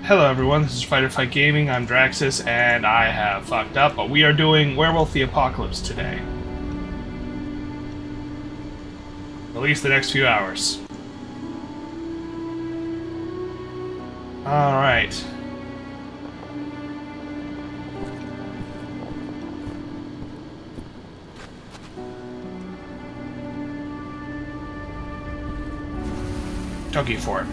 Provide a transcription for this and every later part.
Hello everyone, this is Fighter Fight Gaming, I'm Draxus, and I have fucked up, but we are doing Werewolf the Apocalypse today. At least the next few hours. Alright. Toki Fort.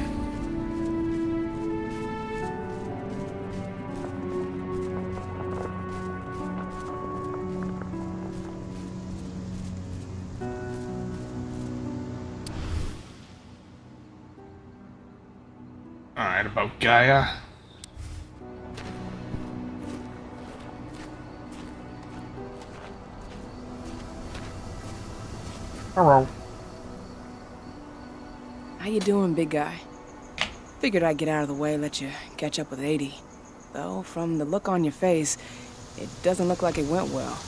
Alright, about Gaia. Hello. How you doing, big guy? Figured I'd get out of the way, let you catch up with 80. Though, from the look on your face, it doesn't look like it went well.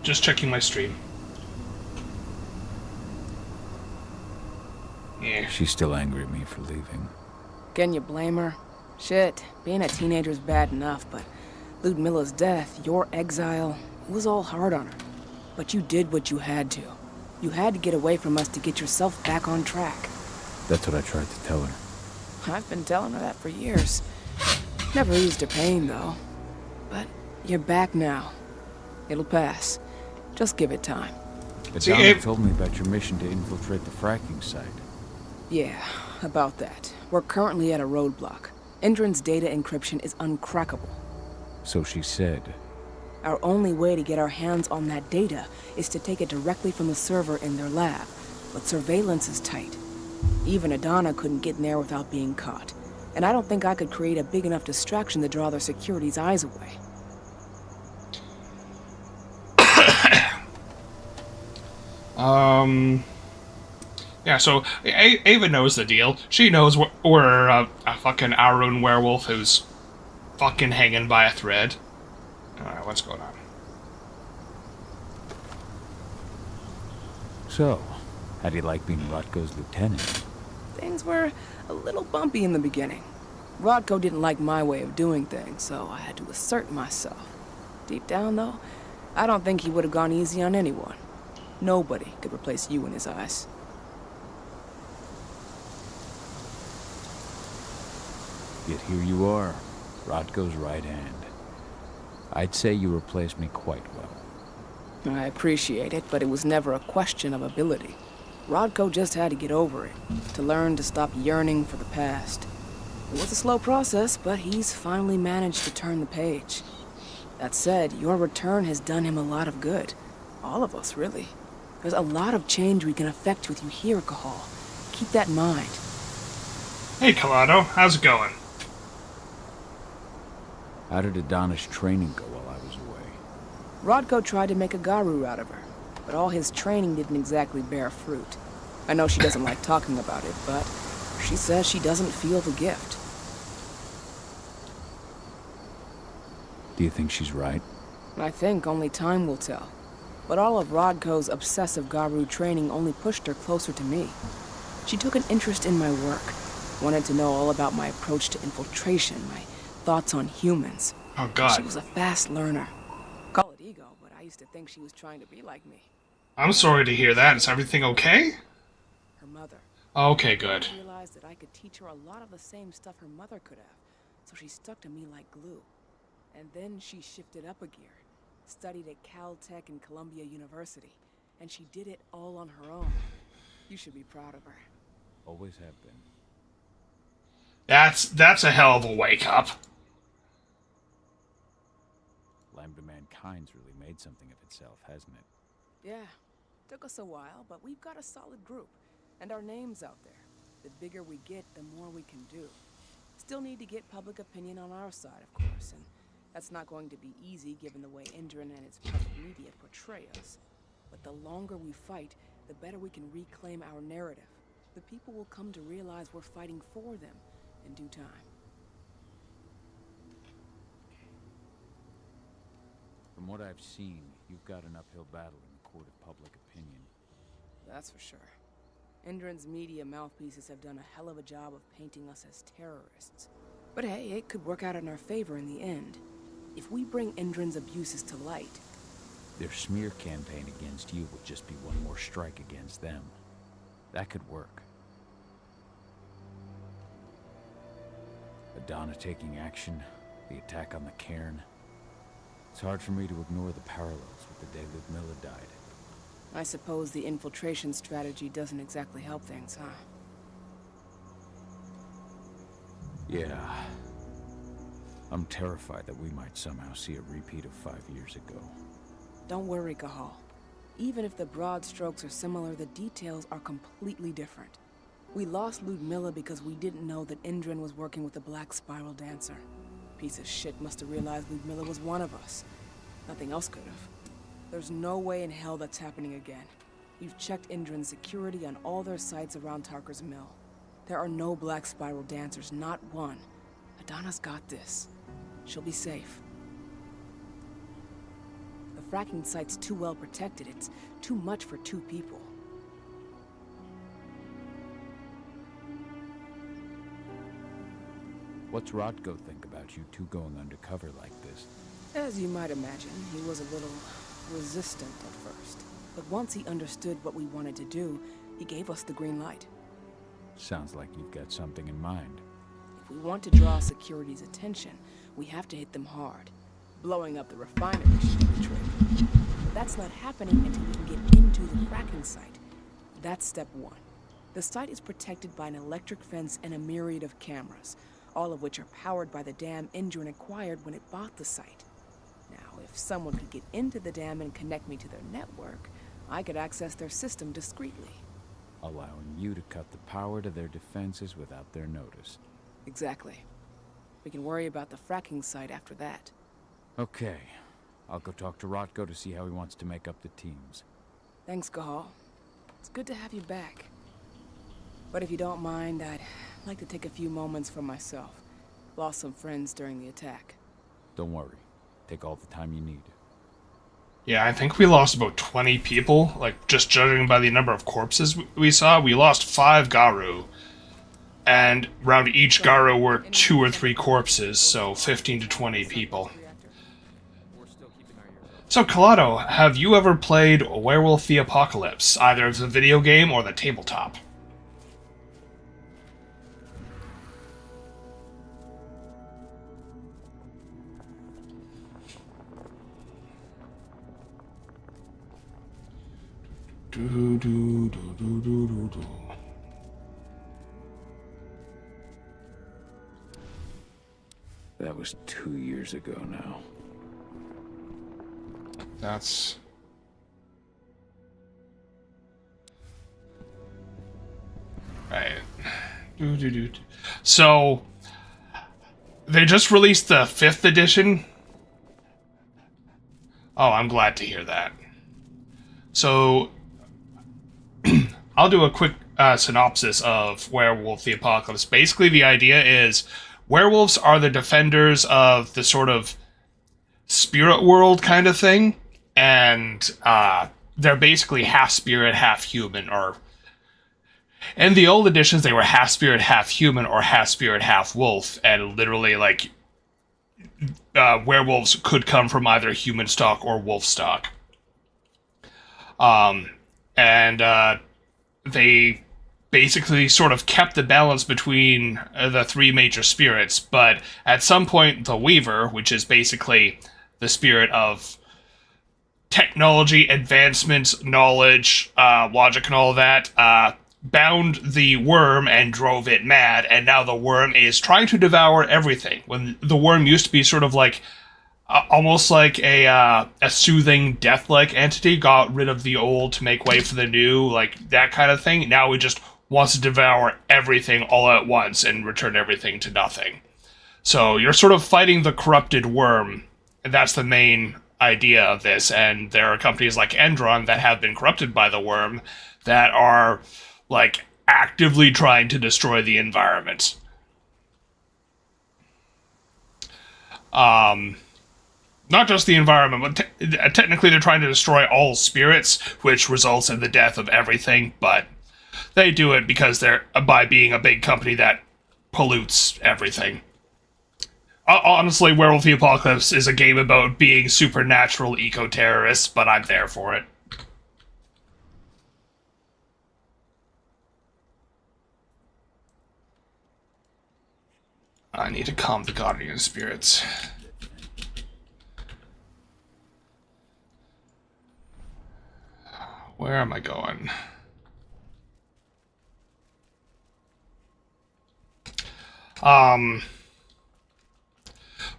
Just checking my stream. Yeah. She's still angry at me for leaving. Can you blame her? Shit, being a teenager's bad enough, but Ludmilla's death, your exile, it was all hard on her. But you did what you had to. You had to get away from us to get yourself back on track. That's what I tried to tell her. I've been telling her that for years. Never eased her pain, though. But you're back now. It'll pass. Just give it time. But Donna told me about your mission to infiltrate the fracking site. Yeah, about that. We're currently at a roadblock. Endron's data encryption is uncrackable. So she said. Our only way to get our hands on that data is to take it directly from the server in their lab. But surveillance is tight. Even Adana couldn't get in there without being caught. And I don't think I could create a big enough distraction to draw their security's eyes away. Yeah, so Ava knows the deal. She knows we're a fucking Arun werewolf who's fucking hanging by a thread. Alright, what's going on? So, how do you like being Rotko's lieutenant? Things were a little bumpy in the beginning. Rodko didn't like my way of doing things, so I had to assert myself. Deep down, though, I don't think he would have gone easy on anyone. Nobody could replace you in his eyes. Yet here you are, Rotko's right hand. I'd say you replaced me quite well. I appreciate it, but it was never a question of ability. Rodko just had to get over it, to learn to stop yearning for the past. It was a slow process, but he's finally managed to turn the page. That said, your return has done him a lot of good. All of us, really. There's a lot of change we can effect with you here, Cahal. Keep that in mind. Hey, Kalado, how's it going? How did Adana's training go while I was away? Rodko tried to make a Garu out of her, but all his training didn't exactly bear fruit. I know she doesn't like talking about it, but she says she doesn't feel the gift. Do you think she's right? I think only time will tell. But all of Rodko's obsessive Garu training only pushed her closer to me. She took an interest in my work, wanted to know all about my approach to infiltration, my thoughts on humans. Oh, God. She was a fast learner. Call it ego, but I used to think she was trying to be like me. I'm sorry to hear that. Is everything okay? Her mother. Okay, good. I realized that I could teach her a lot of the same stuff her mother could have, so she stuck to me like glue. And then she shifted up a gear, studied at Caltech and Columbia University, and she did it all on her own. You should be proud of her. Always have been. That's a hell of a wake-up. Lambda Mankind's really made something of itself, hasn't it? Yeah, took us a while, but we've got a solid group, and our name's out there. The bigger we get, the more we can do. Still need to get public opinion on our side, of course, and that's not going to be easy given the way Endron and its public media portray us. But the longer we fight, the better we can reclaim our narrative. The people will come to realize we're fighting for them in due time. From what I've seen, you've got an uphill battle in the court of public opinion. That's for sure. Indran's media mouthpieces have done a hell of a job of painting us as terrorists. But hey, it could work out in our favor in the end. If we bring Indran's abuses to light... Their smear campaign against you would just be one more strike against them. That could work. Adana taking action, the attack on the cairn. It's hard for me to ignore the parallels with the day Ludmilla died. I suppose the infiltration strategy doesn't exactly help things, huh? Yeah. I'm terrified that we might somehow see a repeat of 5 years ago. Don't worry, Cahal. Even if the broad strokes are similar, the details are completely different. We lost Ludmilla because we didn't know that Indran was working with the Black Spiral Dancer. Piece of shit must have realized Ludmilla was one of us. Nothing else could have. There's no way in hell that's happening again. We've checked Indran's security on all their sites around Tarker's Mill. There are no Black Spiral Dancers, not one. Adana's got this. She'll be safe. The fracking site's too well protected. It's too much for 2 people. What's Rodko think about you two going undercover like this? As you might imagine, he was a little resistant at first. But once he understood what we wanted to do, he gave us the green light. Sounds like you've got something in mind. If we want to draw security's attention, we have to hit them hard. Blowing up the refinery should do the trick. But that's not happening until we can get into the fracking site. That's step 1. The site is protected by an electric fence and a myriad of cameras, all of which are powered by the dam Indran acquired when it bought the site. Now, if someone could get into the dam and connect me to their network, I could access their system discreetly. Allowing you to cut the power to their defenses without their notice. Exactly. We can worry about the fracking site after that. Okay. I'll go talk to Rodko to see how he wants to make up the teams. Thanks, Cahal. It's good to have you back. But if you don't mind, I'd like to take a few moments for myself. Lost some friends during the attack. Don't worry. Take all the time you need. Yeah, I think we lost about 20 people. Like, just judging by the number of corpses we saw, we lost 5 Garu. And around each Garu were 2 or 3 corpses, so 15 to 20 people. So, Kalado, have you ever played Werewolf the Apocalypse, either the video game or the tabletop? That was 2 years ago now. That's... Right. So, they just released the 5th edition. Oh, I'm glad to hear that. So, I'll do a quick synopsis of Werewolf the Apocalypse. Basically, the idea is werewolves are the defenders of the sort of spirit world kind of thing, and they're basically half spirit, half human, or in the old editions they were half spirit, half human, or half spirit, half wolf, and literally, like, werewolves could come from either human stock or wolf stock. They basically sort of kept the balance between the 3 major spirits, but at some point the Weaver, which is basically the spirit of technology, advancement, knowledge, logic, and all that, bound the worm and drove it mad, and now the worm is trying to devour everything. When the worm used to be sort of like almost like a soothing, death-like entity, got rid of the old to make way for the new, like that kind of thing. Now it just wants to devour everything all at once and return everything to nothing. So you're sort of fighting the corrupted worm, and that's the main idea of this. And there are companies like Endron that have been corrupted by the worm that are, like, actively trying to destroy the environment. Not just the environment, but technically they're trying to destroy all spirits, which results in the death of everything, but they do it because they're by being a big company that pollutes everything. Honestly, Werewolf the Apocalypse is a game about being supernatural eco-terrorists, but I'm there for it. I need to calm the guardian spirits. Where am I going?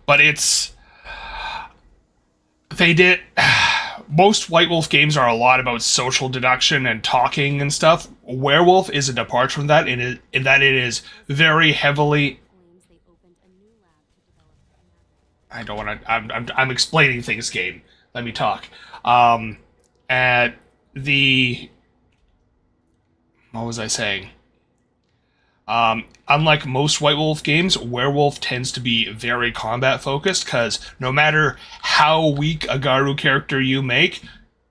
But it's... They did... Most White Wolf games are a lot about social deduction and talking and stuff. Werewolf is a departure from that in that it is very heavily... I don't want to... I'm explaining things, game. Let me talk. At the... What was I saying? Unlike most White Wolf games, Werewolf tends to be very combat focused, because no matter how weak a Garu character you make,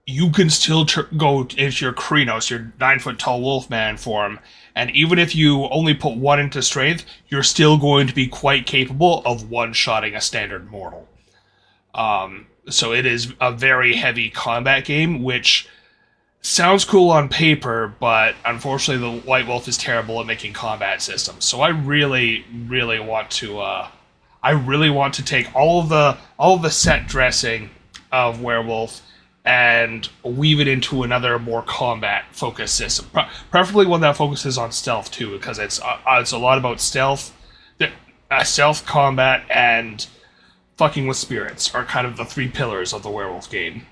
you can still go into your Krynos, your 9-foot-tall wolfman form, and even if you only put one into strength, you're still going to be quite capable of one-shotting a standard mortal. So it is a very heavy combat game, which sounds cool on paper, but unfortunately the White Wolf is terrible at making combat systems. So I really, really want to take all of the set dressing of Werewolf and weave it into another more combat focused system. Preferably one that focuses on stealth too, because it's a lot about stealth, stealth combat, and fucking with spirits are kind of the three pillars of the Werewolf game.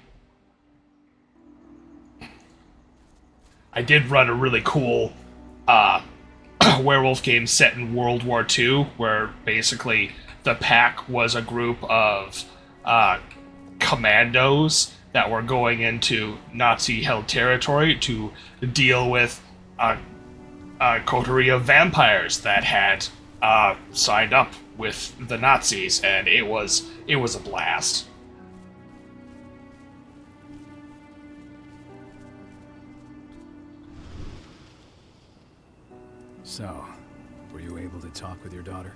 I did run a really cool werewolf game set in World War II, where basically the pack was a group of commandos that were going into Nazi-held territory to deal with a coterie of vampires that had signed up with the Nazis, and it was a blast. So, were you able to talk with your daughter?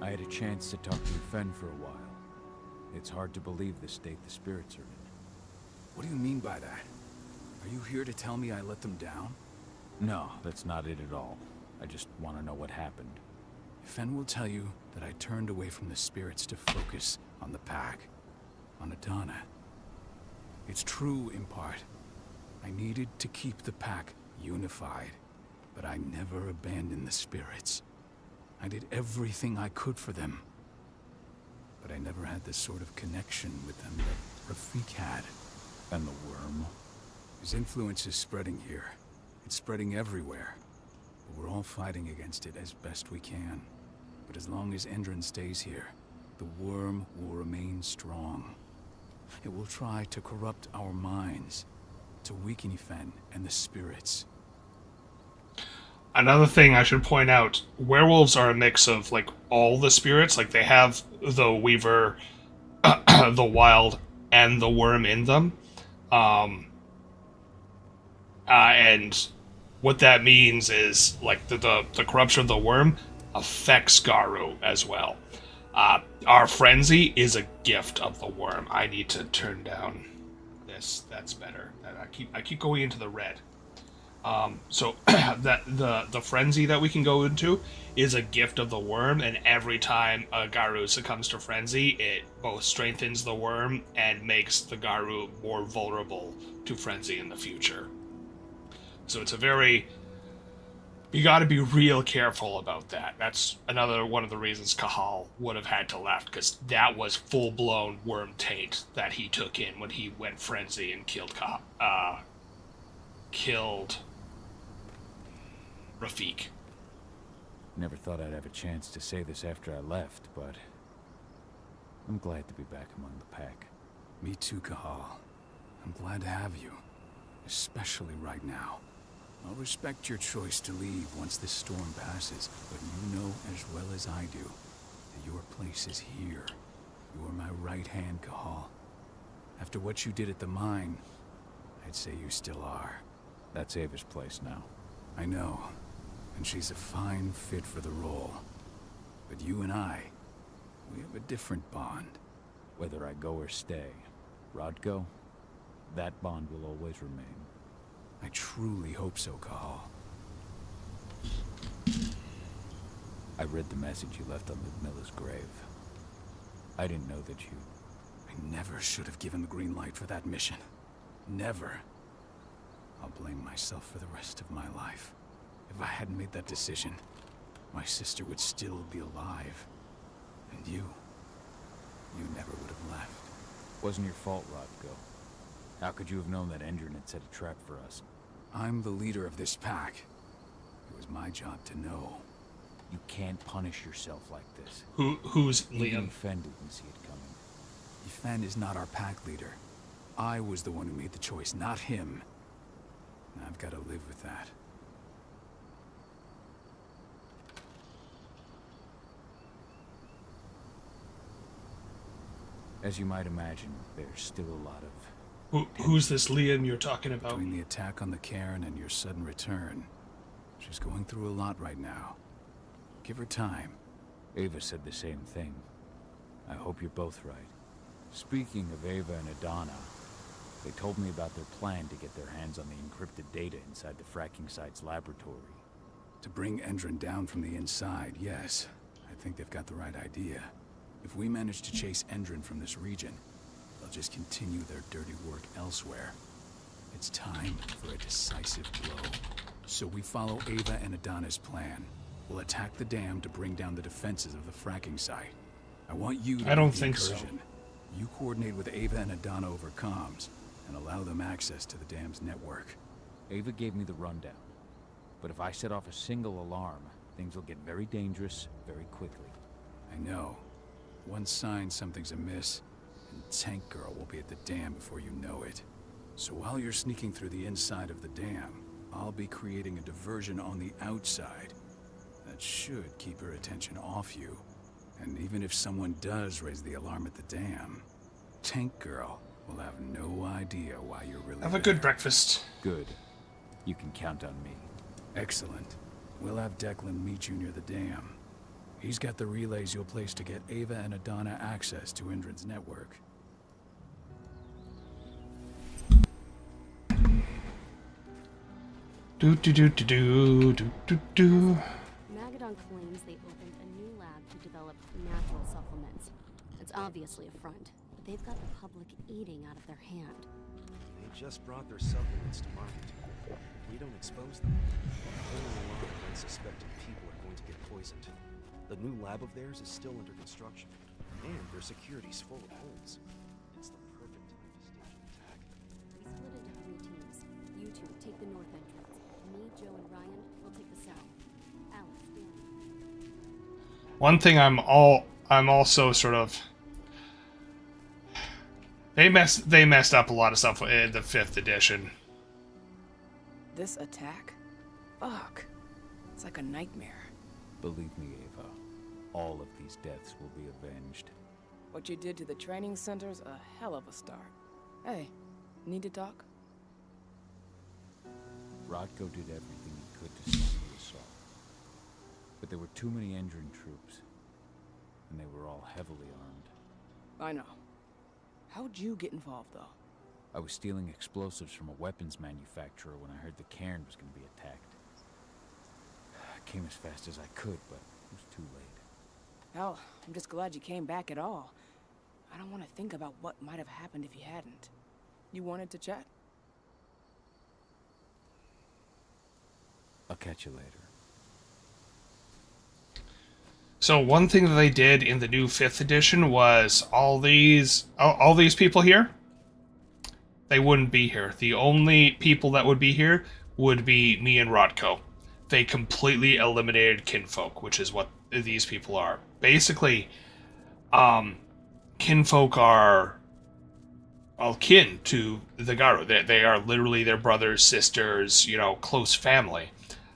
I had a chance to talk to Fen for a while. It's hard to believe the state the spirits are in. What do you mean by that? Are you here to tell me I let them down? No, that's not it at all. I just want to know what happened. Fen will tell you that I turned away from the spirits to focus on the pack, on Adana. It's true in part. I needed to keep the pack unified, but I never abandoned the spirits. I did everything I could for them, but I never had the sort of connection with them that Rafik had. And the worm? His influence is spreading here. It's spreading everywhere. But we're all fighting against it as best we can. But as long as Endron stays here, the worm will remain strong. It will try to corrupt our minds, to weaken Fen and the spirits. Another thing I should point out, werewolves are a mix of, like, all the spirits. Like, they have the Weaver, the Wild, and the Worm in them. And what that means is, like, the corruption of the Worm affects Garu as well. Our Frenzy is a gift of the Worm. I need to turn down this. That's better. I keep going into the red. So that the Frenzy that we can go into is a gift of the Worm, and every time a Garu succumbs to Frenzy, it both strengthens the Worm and makes the Garu more vulnerable to Frenzy in the future. So it's a very... You gotta be real careful about that. That's another one of the reasons Kahal would have had to left, because that was full-blown Worm taint that he took in when he went Frenzy and killed Rafik. Never thought I'd have a chance to say this after I left, but I'm glad to be back among the pack. Me too, Kahal. I'm glad to have you. Especially right now. I'll respect your choice to leave once this storm passes, but you know as well as I do that your place is here. You are my right hand, Cahal. After what you did at the mine, I'd say you still are. That's Ava's place now. I know, and she's a fine fit for the role. But you and I, we have a different bond. Whether I go or stay, Rodko, that bond will always remain. I truly hope so, Cahal. I read the message you left on Ludmilla's grave. I didn't know that you... I never should have given the green light for that mission. Never. I'll blame myself for the rest of my life. If I hadn't made that decision, my sister would still be alive. And you never would have left. Wasn't your fault, Rodko. How could you have known that Endron had set a trap for us? I'm the leader of this pack. It was my job to know. You can't punish yourself like this. Who's Even Liam? Fen didn't see it coming. Fen is not our pack leader. I was the one who made the choice, not him. And I've got to live with that. As you might imagine, there's still a lot of... Who's this Liam you're talking about? Between the attack on the cairn and your sudden return, she's going through a lot right now. Give her time. Ava said the same thing. I hope you're both right. Speaking of Ava and Adana, they told me about their plan to get their hands on the encrypted data inside the fracking site's laboratory. To bring Endron down from the inside, yes. I think they've got the right idea. If we manage to chase Endron from this region, they'll just continue their dirty work elsewhere. It's time for a decisive blow. So we follow Ava and Adana's plan. We'll attack the dam to bring down the defenses of the fracking site. I want you to I don't lead the think so. incursion. You coordinate with Ava and Adana over comms, and allow them access to the dam's network. Ava gave me the rundown. But if I set off a single alarm, things will get very dangerous very quickly. I know. One sign something's amiss, and Tank Girl will be at the dam before you know it. So while you're sneaking through the inside of the dam, I'll be creating a diversion on the outside. That should keep her attention off you. And even if someone does raise the alarm at the dam, Tank Girl will have no idea why you're really Have a there. good breakfast. Good. You can count on me. Excellent. We'll have Declan meet you near the dam. He's got the relays you'll place to get Ava and Adana access to Endron's network. Do. Magadon claims they opened a new lab to develop natural supplements. It's obviously a front, but they've got the public eating out of their hand. They just brought their supplements to market. If we don't expose them, only a lot of unsuspecting people are going to get poisoned. The new lab of theirs is still under construction, and their security's full of holes. It's the perfect time to stage an attack. We split into 3 teams. You two take the north entrance. Me, Joe, and Ryan will take the south. Alex, Dan. One thing I'm also sort of they messed up a lot of stuff in the 5th edition. This attack? Fuck. It's like a nightmare. Believe me, Ava, all of these deaths will be avenged. What you did to the training center's a hell of a start. Hey, need to talk? Rodko did everything he could to stop the assault. But there were too many Endron troops, and they were all heavily armed. I know. How'd you get involved, though? I was stealing explosives from a weapons manufacturer when I heard the cairn was going to be attacked. I came as fast as I could, but it was too late. Hell, I'm just glad you came back at all. I don't want to think about what might have happened if you hadn't. You wanted to chat? I'll catch you later. So one thing that they did in the new 5th edition was all these people here, they wouldn't be here. The only people that would be here would be me and Rodko. They completely eliminated kinfolk, which is what these people are. Basically, kinfolk are all kin to the Garu. They are literally their brothers, sisters, close family.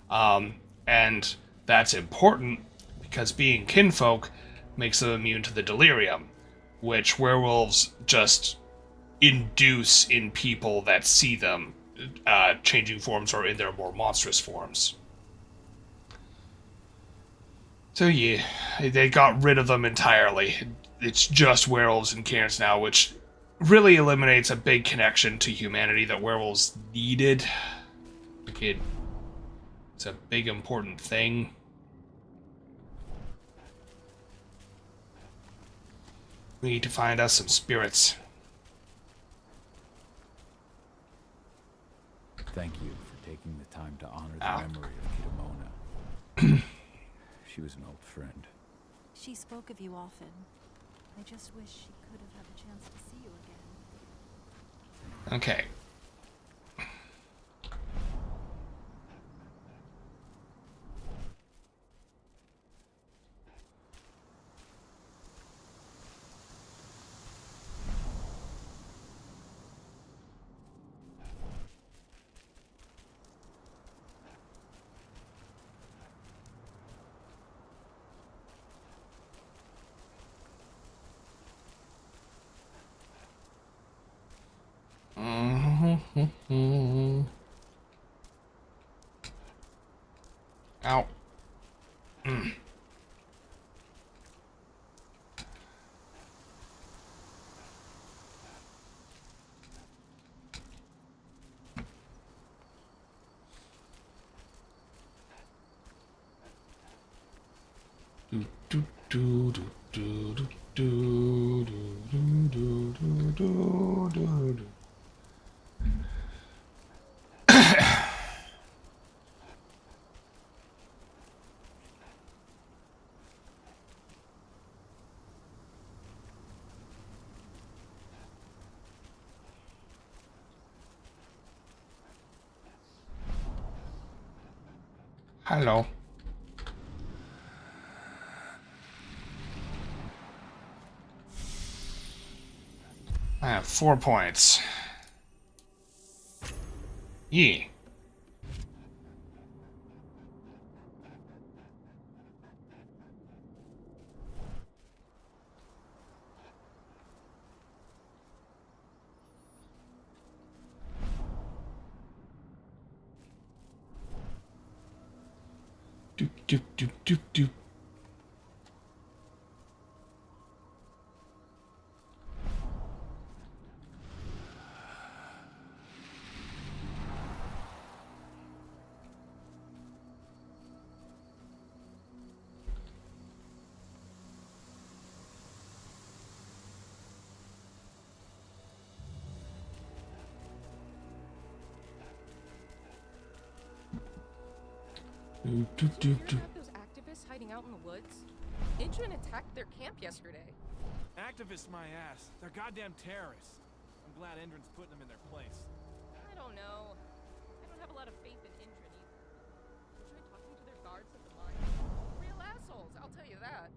And that's important because being kinfolk makes them immune to the delirium, which werewolves just induce in people that see them changing forms or in their more monstrous forms. So yeah, they got rid of them entirely. It's just werewolves and Cairns now, which really eliminates a big connection to humanity that werewolves needed. It's a big important thing. We need to find us some spirits. Thank you for taking the time to honor the Ow. memory of Kitamona. She was an old friend. She spoke of you often. I just wish she could have had the chance to see you again. Okay. Ow. Do do do do do do do do do do do do do. Hello. I have 4 points. Yeah. Doop doop doop doop doop. Doop doop Did you doop hear doop. about those activists hiding out in the woods? Intran attacked their camp yesterday. Activists, my ass. They're goddamn terrorists. I'm glad Endron's putting them in their place. I don't know. I don't have a lot of faith in Intran either. I tried talking to their guards at the mine. Real assholes, I'll tell you that.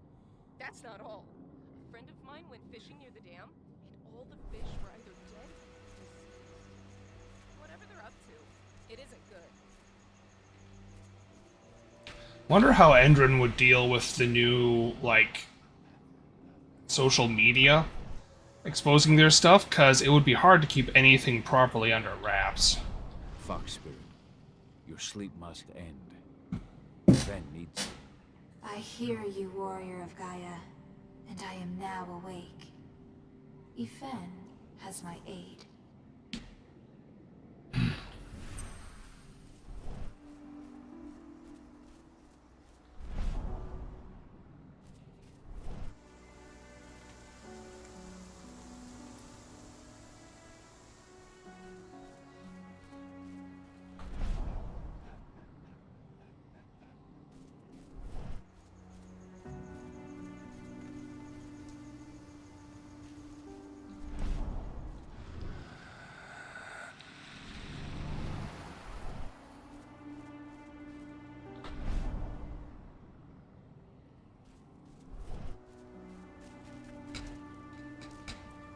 That's not all. A friend of mine went fishing near the dam, and all the fish were either dead or deceased. Whatever they're up to, it isn't good. Wonder how Endron would deal with the new, social media exposing their stuff, because it would be hard to keep anything properly under wraps. Fuck, Spirit. Your sleep must end. Ven needs you. I hear you, warrior of Gaia, and I am now awake. Yfen has my aid.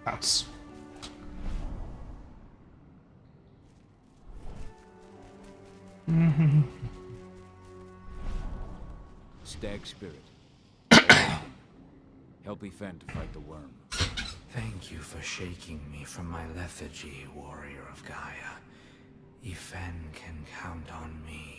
Bounce. Stag spirit. Help Ethan to fight the worm. Thank you for shaking me from my lethargy, warrior of Gaia. Ethan can count on me.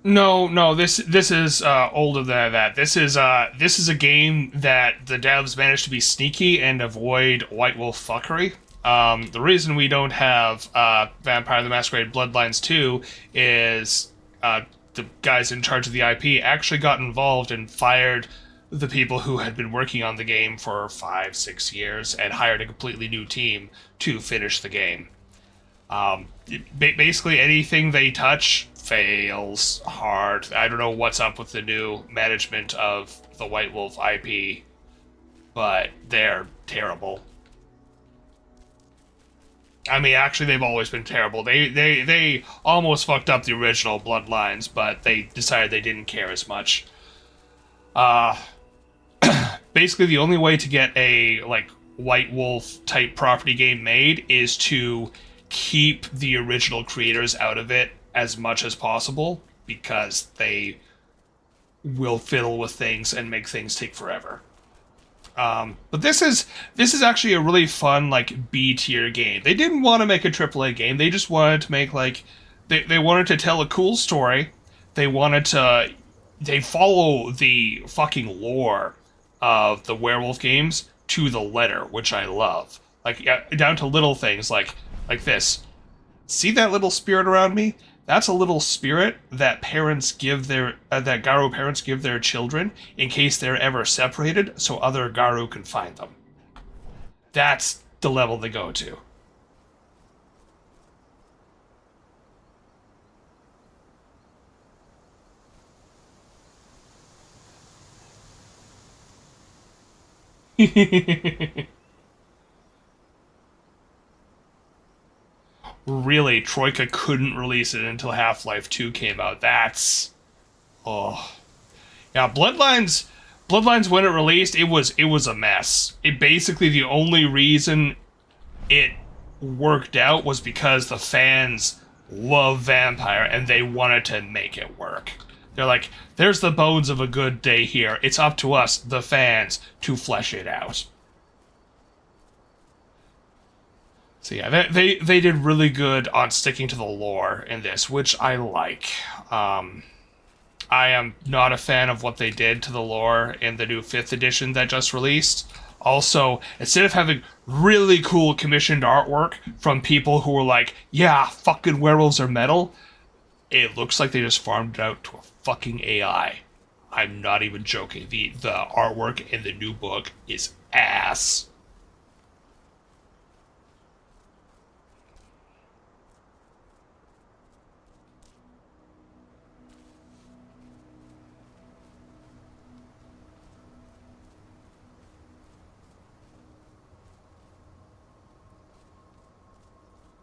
No. This is older than that. This is a game that the devs managed to be sneaky and avoid White Wolf fuckery. The reason we don't have Vampire the Masquerade Bloodlines 2 is the guys in charge of the IP actually got involved and fired the people who had been working on the game for 5-6 years and hired a completely new team to finish the game. Basically anything they touch fails hard. I don't know what's up with the new management of the White Wolf IP, but they're terrible. I mean, actually, they've always been terrible. They almost fucked up the original Bloodlines, but they decided they didn't care as much. Basically, the only way to get a White Wolf type property game made is to keep the original creators out of it as much as possible, because they will fiddle with things and make things take forever. But this is actually a really fun B tier game. They didn't want to make a AAA game. They just wanted to make they wanted to tell a cool story. They follow the fucking lore of the Werewolf games to the letter, which I love. Down to little things like this. See that little spirit around me? That's a little spirit that parents give that Garu parents give their children in case they're ever separated, so other Garu can find them. That's the level they go to. Really, Troika couldn't release it until Half-Life 2 came out. That's... oh. Yeah, Bloodlines when it released, it was a mess. It basically, the only reason it worked out was because the fans love Vampire and they wanted to make it work. They're like, there's the bones of a good day here. It's up to us, the fans, to flesh it out. So yeah, they did really good on sticking to the lore in this, which I like. I am not a fan of what they did to the lore in the new 5th edition that just released. Also, instead of having really cool commissioned artwork from people who were like, yeah, fucking werewolves are metal, it looks like they just farmed it out to a fucking AI. I'm not even joking. The artwork in the new book is ass.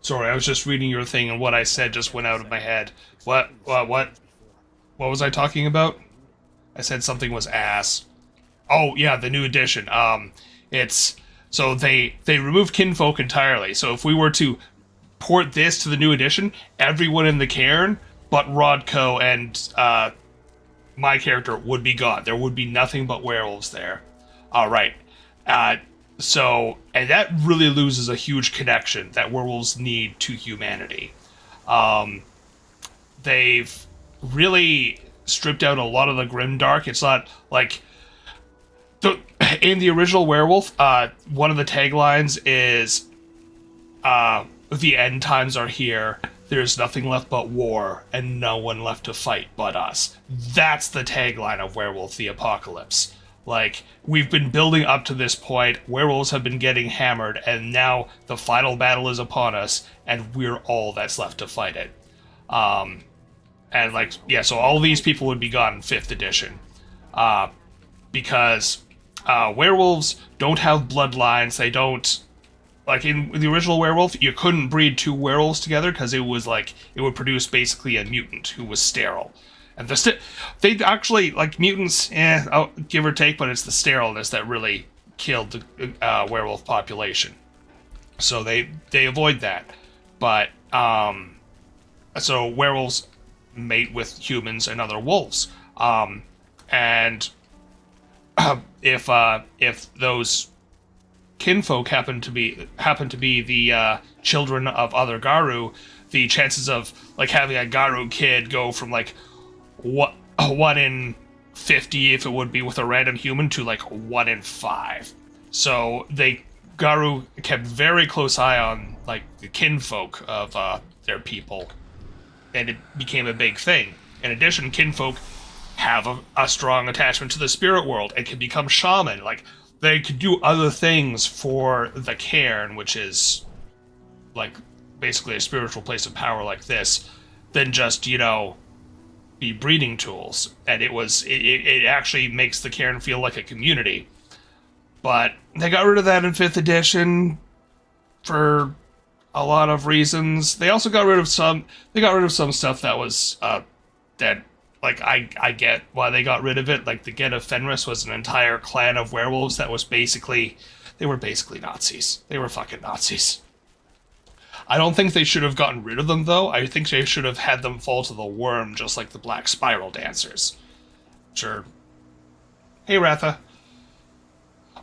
Sorry, I was just reading your thing and what I said just went out of my head. What was I talking about? I said something was ass. Oh, yeah, the new edition. It's... so they removed kinfolk entirely. So if we were to port this to the new edition, everyone in the cairn, but Rodko and my character would be gone. There would be nothing but werewolves there. Alright. So, and that really loses a huge connection that werewolves need to humanity. They've really stripped out a lot of the grimdark. It's not like... in the original Werewolf, one of the taglines is, the end times are here, there's nothing left but war, and no one left to fight but us. That's the tagline of Werewolf the Apocalypse. We've been building up to this point, werewolves have been getting hammered, and now the final battle is upon us, and we're all that's left to fight it. And, like, yeah, so all these people would be gone in 5th edition. Because werewolves don't have bloodlines. They don't... Like, in the original Werewolf, you couldn't breed 2 werewolves together because it was, like, it would produce basically a mutant who was sterile. And they actually, like, mutants, give or take, but it's the sterileness that really killed the werewolf population. So they avoid that. But, so werewolves mate with humans and other wolves. And if those kinfolk happen to be the children of other Garu, the chances of, like, having a Garu kid go from, like, 1 in 50, if it would be with a random human, to, like, 1 in 5. So Garu kept very close eye on, like, the kinfolk of their people, and it became a big thing. In addition, kinfolk have a strong attachment to the spirit world and can become shaman. Like, they could do other things for the cairn, which is, like, basically a spiritual place of power like this, than just, you know, be breeding tools. And it actually makes the cairn feel like a community. But they got rid of that in 5th edition for a lot of reasons. They also got rid of some stuff that was, that, like, I get why they got rid of it. Like, the Get of Fenris was an entire clan of werewolves that was basically Nazis. They were fucking Nazis. I don't think they should have gotten rid of them, though. I think they should have had them fall to the worm, just like the Black Spiral Dancers. Sure. Hey, Ratha.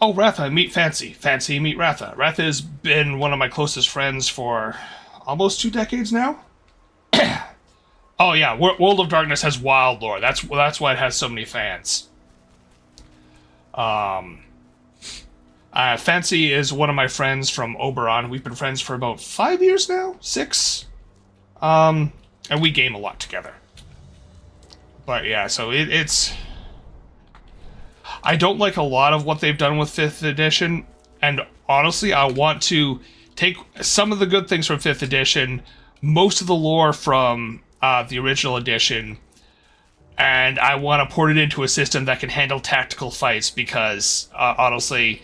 Oh, Ratha, meet Fancy. Fancy, meet Ratha. Ratha has been one of my closest friends for almost 2 decades now. Oh yeah, World of Darkness has wild lore. That's why it has so many fans. Fancy is one of my friends from Oberon. We've been friends for about 5 years now? 6? And we game a lot together. But yeah, so it's... I don't like a lot of what they've done with 5th edition, and honestly, I want to take some of the good things from 5th edition, most of the lore from the original edition, and I want to port it into a system that can handle tactical fights, because honestly,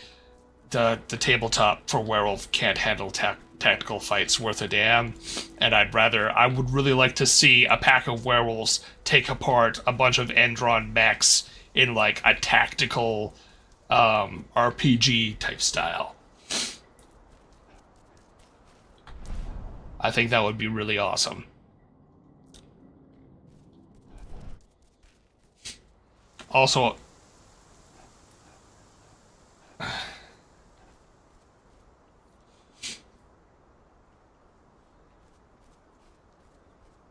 the tabletop for Werewolf can't handle tactical fights worth a damn, and I would really like to see a pack of werewolves take apart a bunch of Endron mechs in, like, a tactical RPG type style. I think that would be really awesome. Also,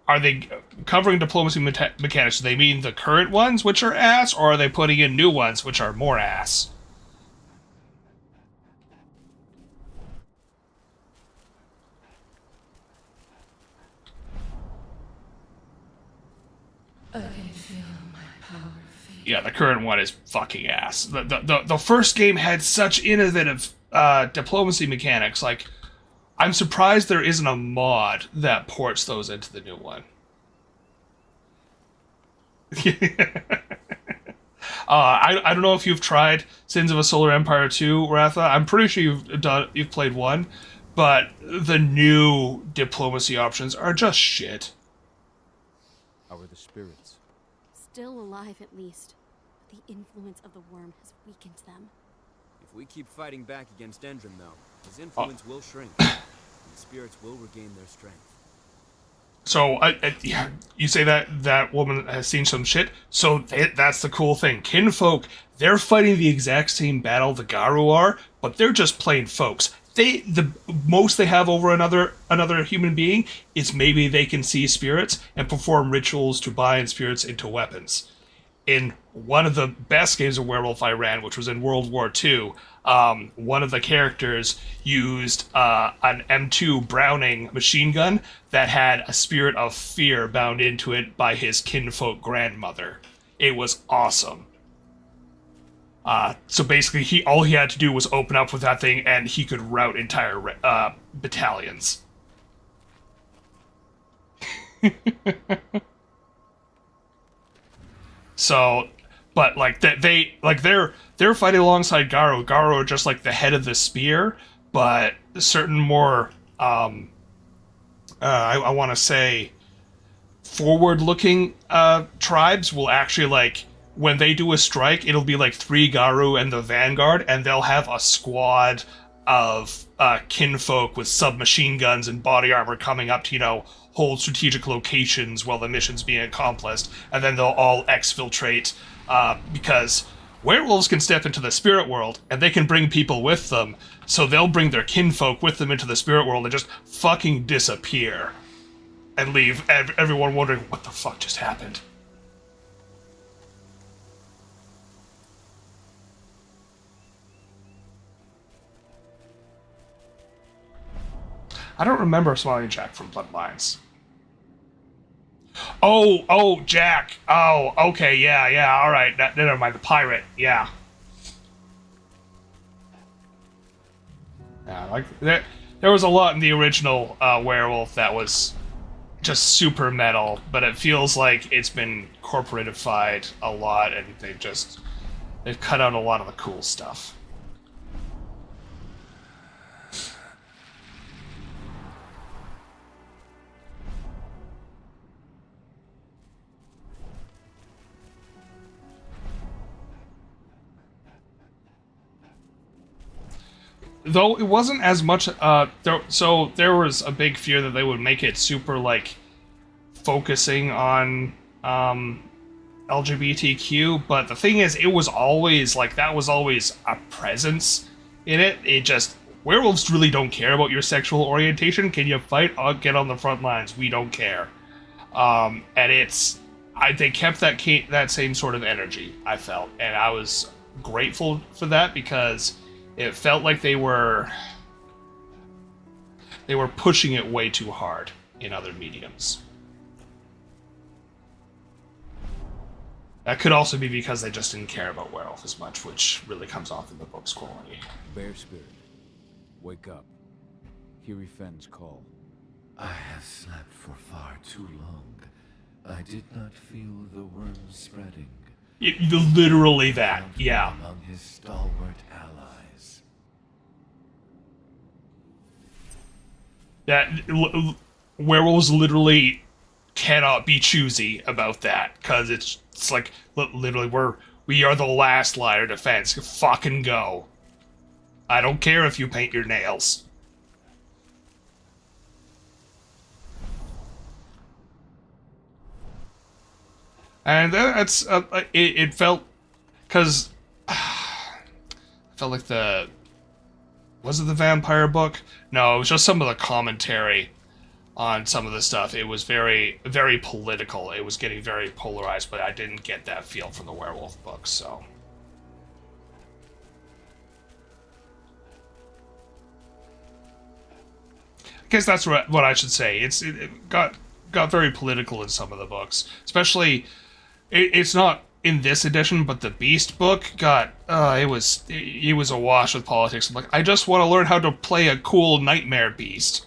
are they covering diplomacy mechanics? Do they mean the current ones, which are ass, or are they putting in new ones, which are more ass? I can feel my power fade. Yeah, the current one is fucking ass. The first game had such innovative diplomacy mechanics. Like, I'm surprised there isn't a mod that ports those into the new one. I don't know if you've tried Sins of a Solar Empire 2, Ratha. I'm pretty sure you've played 1, but the new diplomacy options are just shit. How are the spirits? Still alive, at least. The influence of the worm has weakened them. If we keep fighting back against Endron, though, his influence will shrink, and the spirits will regain their strength. So, yeah, you say that woman has seen some shit? So that's the cool thing. Kinfolk, they're fighting the exact same battle the Garu are, but they're just plain folks. The most they have over another human being is maybe they can see spirits and perform rituals to bind spirits into weapons. In one of the best games of Werewolf I ran, which was in World War II, one of the characters used an M2 Browning machine gun that had a spirit of fear bound into it by his kinfolk grandmother. It was awesome. So basically, all he had to do was open up with that thing, and he could rout entire battalions. So, but like that they're fighting alongside Garo. Garo just like the head of the spear, but certain more I want to say forward-looking tribes will actually like when they do a strike, it'll be like 3 Garu and the Vanguard, and they'll have a squad of kinfolk with submachine guns and body armor coming up to, hold strategic locations while the mission's being accomplished, and then they'll all exfiltrate because werewolves can step into the spirit world and they can bring people with them, so they'll bring their kinfolk with them into the spirit world and just fucking disappear and leave everyone wondering what the fuck just happened. I don't remember Smiling Jack from Bloodlines. Oh, Jack. Oh, okay, yeah, all right. Never mind, the pirate. Yeah. Yeah, like there was a lot in the original Werewolf that was just super metal, but it feels like it's been corporatified a lot, and they've cut out a lot of the cool stuff. Though it wasn't as much, there was a big fear that they would make it super, like, focusing on, LGBTQ, but the thing is, it was always, like, that was always a presence in it. Werewolves really don't care about your sexual orientation. Can you fight? I'll get on the front lines. We don't care. And they kept that same sort of energy, I felt, and I was grateful for that because it felt like they were pushing it way too hard in other mediums. That could also be because they just didn't care about Werewolf as much, which really comes off in the book's quality. Bear Spirit, wake up. Hear Ifen's call. I have slept for far too long. I did not feel the worms spreading. Literally that, yeah. Among his stalwart allies. That werewolves literally cannot be choosy about that, because it's like literally we are the last line of defense. Fucking go. I don't care if you paint your nails. And that's it felt, because I felt like was it the vampire book? No, it was just some of the commentary on some of the stuff. It was very, very political. It was getting very polarized, but I didn't get that feel from the werewolf book, so. I guess that's what I should say. It got very political in some of the books, especially. It's not in this edition, but the Beast book got it was awash with politics. I'm like, I just want to learn how to play a cool nightmare beast.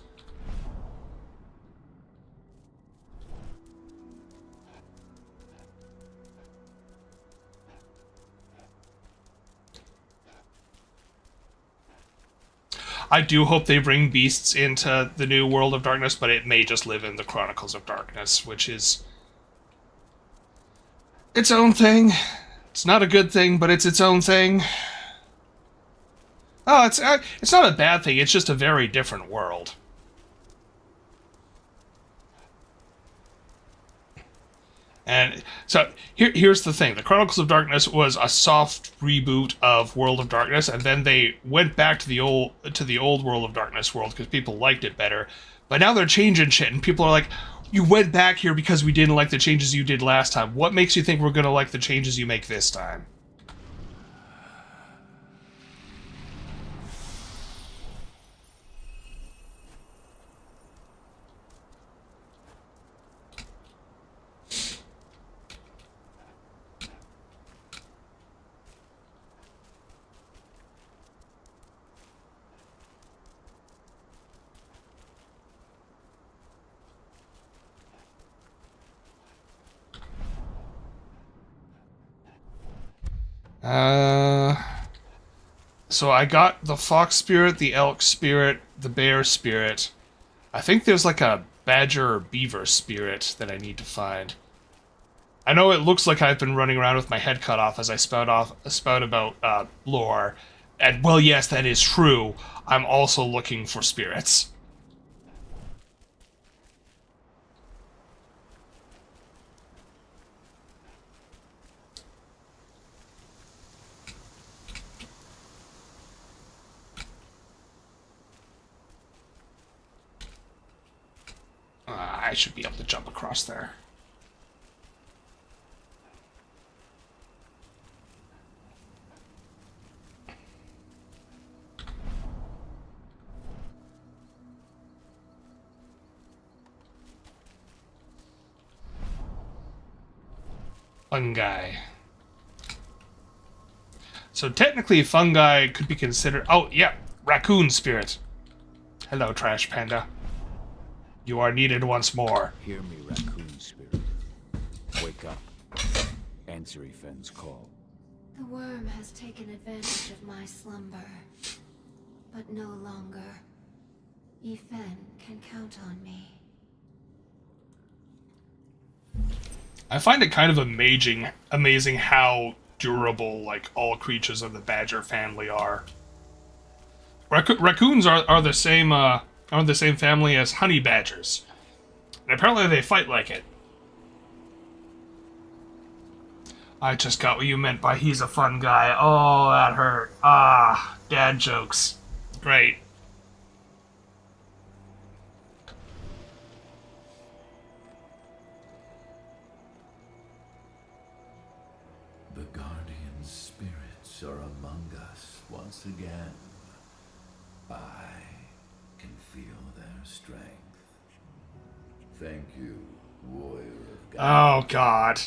I do hope they bring beasts into the new World of Darkness, but it may just live in the Chronicles of Darkness, which is its own thing. It's not a good thing, but it's its own thing. Oh, it's not a bad thing. It's just a very different world. And so here's the thing: the Chronicles of Darkness was a soft reboot of World of Darkness, and then they went back to the old World of Darkness world because people liked it better. But now they're changing shit, and people are like, "You went back here because we didn't like the changes you did last time. What makes you think we're gonna like the changes you make this time?" So I got the fox spirit, the elk spirit, the bear spirit. I think there's like a badger or beaver spirit that I need to find. I know it looks like I've been running around with my head cut off as I spout about lore. And, well, yes, that is true. I'm also looking for spirits. I should be able to jump across there. Fungi. So technically fungi could be considered... Oh, yeah, raccoon spirit. Hello, Trash Panda. You are needed once more. Hear me, raccoon spirit. Wake up. Answer Ifen's call. The worm has taken advantage of my slumber, but no longer. Ifen can count on me. I find it kind of amazing how durable, like, all creatures of the badger family are. Raccoons are the same family as honey badgers, and apparently they fight like it. I just got what you meant by he's a fun guy. Oh, that hurt. Ah, dad jokes. Great. The guardian spirits are among us once again. I can feel their strength. Thank you, warrior of God. Oh, God.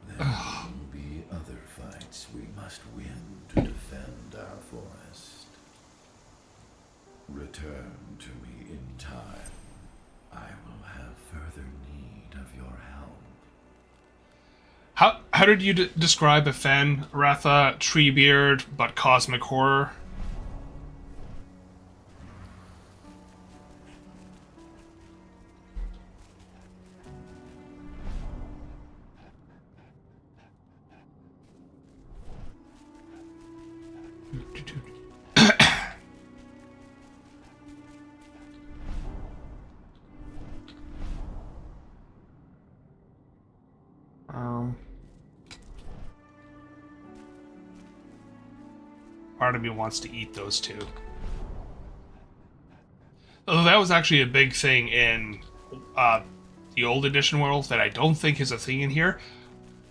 There will be other fights we must win to defend our forest. Return to me in time. I will have further need of your help. How did you describe Ifen, Ratha, Treebeard, but cosmic horror? Part of me wants to eat those two. Although that was actually a big thing in the old edition Werewolf that I don't think is a thing in here.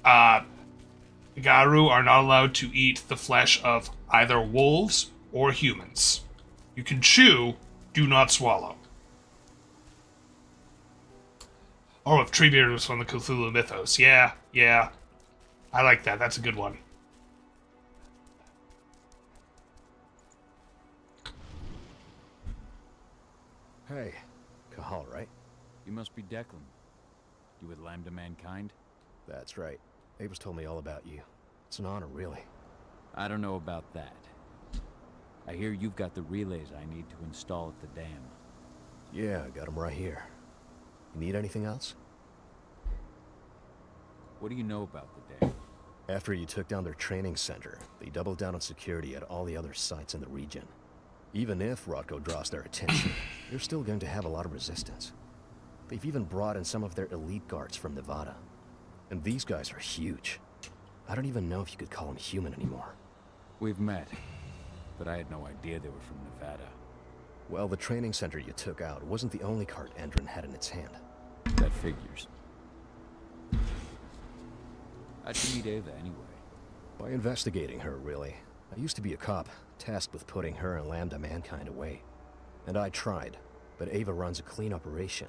Garu are not allowed to eat the flesh of either wolves or humans. You can chew, do not swallow. Oh, if Treebeard was from the Cthulhu mythos. Yeah. I like that. That's a good one. Hey, Kahal, right? You must be Declan. You with Lambda Mankind? That's right. Ava's told me all about you. It's an honor, really. I don't know about that. I hear you've got the relays I need to install at the dam. Yeah, I got them right here. You need anything else? What do you know about the dam? After you took down their training center, they doubled down on security at all the other sites in the region. Even if Rodko draws their attention, they're still going to have a lot of resistance. They've even brought in some of their elite guards from Nevada. And these guys are huge. I don't even know if you could call them human anymore. We've met, but I had no idea they were from Nevada. Well, the training center you took out wasn't the only card Endron had in its hand. That figures. How'd you meet Ava anyway? By investigating her, really. I used to be a cop, tasked with putting her and Lambda Mankind away. And I tried, but Ava runs a clean operation.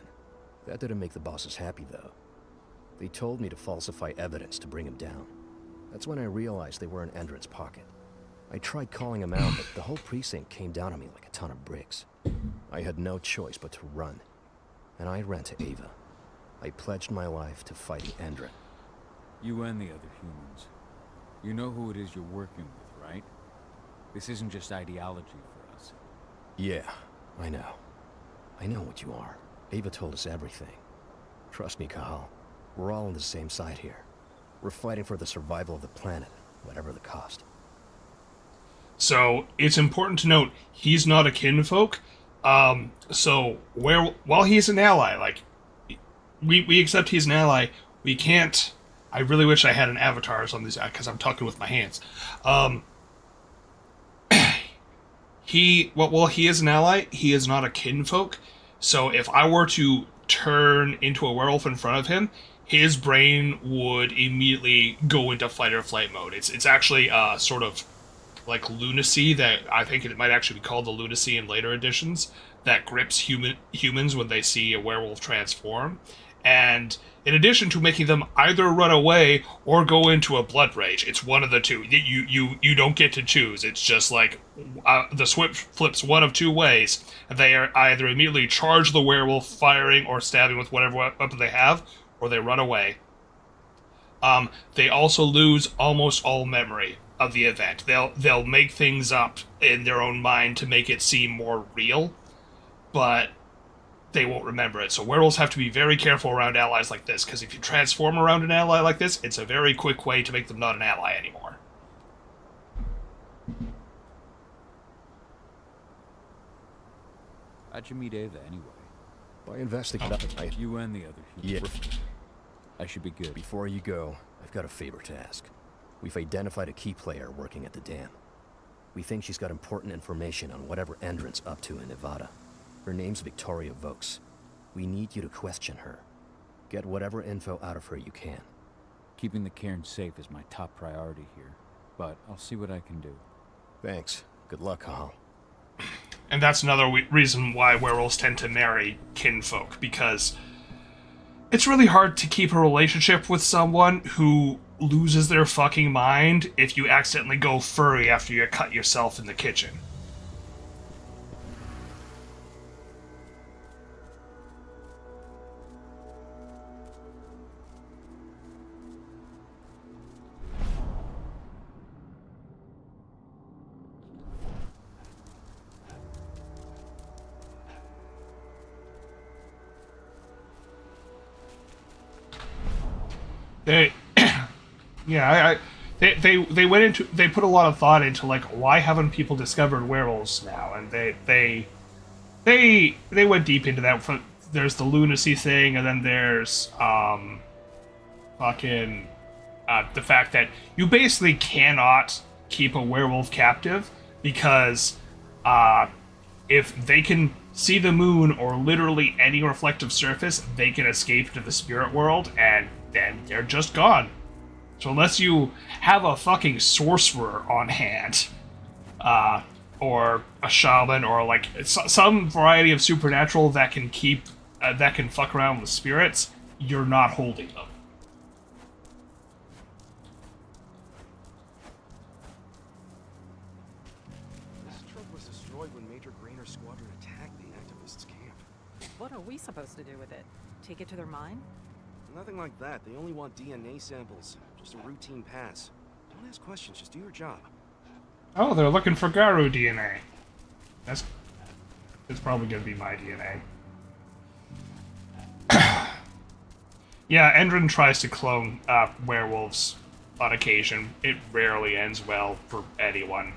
That didn't make the bosses happy, though. They told me to falsify evidence to bring him down. That's when I realized they were in Endron's pocket. I tried calling him out, but the whole precinct came down on me like a ton of bricks. I had no choice but to run. And I ran to Ava. I pledged my life to fighting Endron. You and the other humans. You know who it is you're working with, right? This isn't just ideology for us. Yeah, I know. I know what you are. Ava told us everything. Trust me, Kahal. We're all on the same side here. We're fighting for the survival of the planet, whatever the cost. So it's important to note he's not a kinfolk. So while he's an ally, like we accept he's an ally, we can't. I really wish I had an avatars on this because I'm talking with my hands. While he is an ally, he is not a kinfolk. So if I were to turn into a werewolf in front of him, his brain would immediately go into fight or flight mode. It's actually sort of like lunacy that I think it might actually be called the lunacy in later editions that grips humans when they see a werewolf transform. And in addition to making them either run away or go into a blood rage, it's one of the two. You don't get to choose. It's just like the switch flips one of two ways. They are either immediately charge the werewolf, firing or stabbing with whatever weapon they have, or they run away. They also lose almost all memory of the event. They'll make things up in their own mind to make it seem more real, but they won't remember it. So werewolves have to be very careful around allies like this, because if you transform around an ally like this, it's a very quick way to make them not an ally anymore. How'd you meet Ava anyway? By investigating... You and the other humans. Yeah. I should be good. Before you go, I've got a favor to ask. We've identified a key player working at the dam. We think she's got important information on whatever Endron's up to in Nevada. Her name's Victoria Vokes. We need you to question her. Get whatever info out of her you can. Keeping the cairn safe is my top priority here, but I'll see what I can do. Thanks. Good luck, Kahal. And that's another reason why werewolves tend to marry kinfolk, because it's really hard to keep a relationship with someone who loses their fucking mind if you accidentally go furry after you cut yourself in the kitchen. They went into, they put a lot of thought into, like, why haven't people discovered werewolves now? And they went deep into that. There's the lunacy thing, and then there's the fact that you basically cannot keep a werewolf captive, because if they can see the moon or literally any reflective surface, they can escape to the spirit world, and then they're just gone. So unless you have a fucking sorcerer on hand, or a shaman, or like some variety of supernatural that can keep, that can fuck around with spirits, you're not holding them. This truck was destroyed when Major Grainer's squadron attacked the activists' camp. What are we supposed to do with it? Take it to their mine? Nothing like that. They only want DNA samples. Just a routine pass. Don't ask questions, just do your job. Oh, they're looking for Garu DNA. That's probably gonna be my DNA. Yeah, Endron tries to clone werewolves on occasion. It rarely ends well for anyone.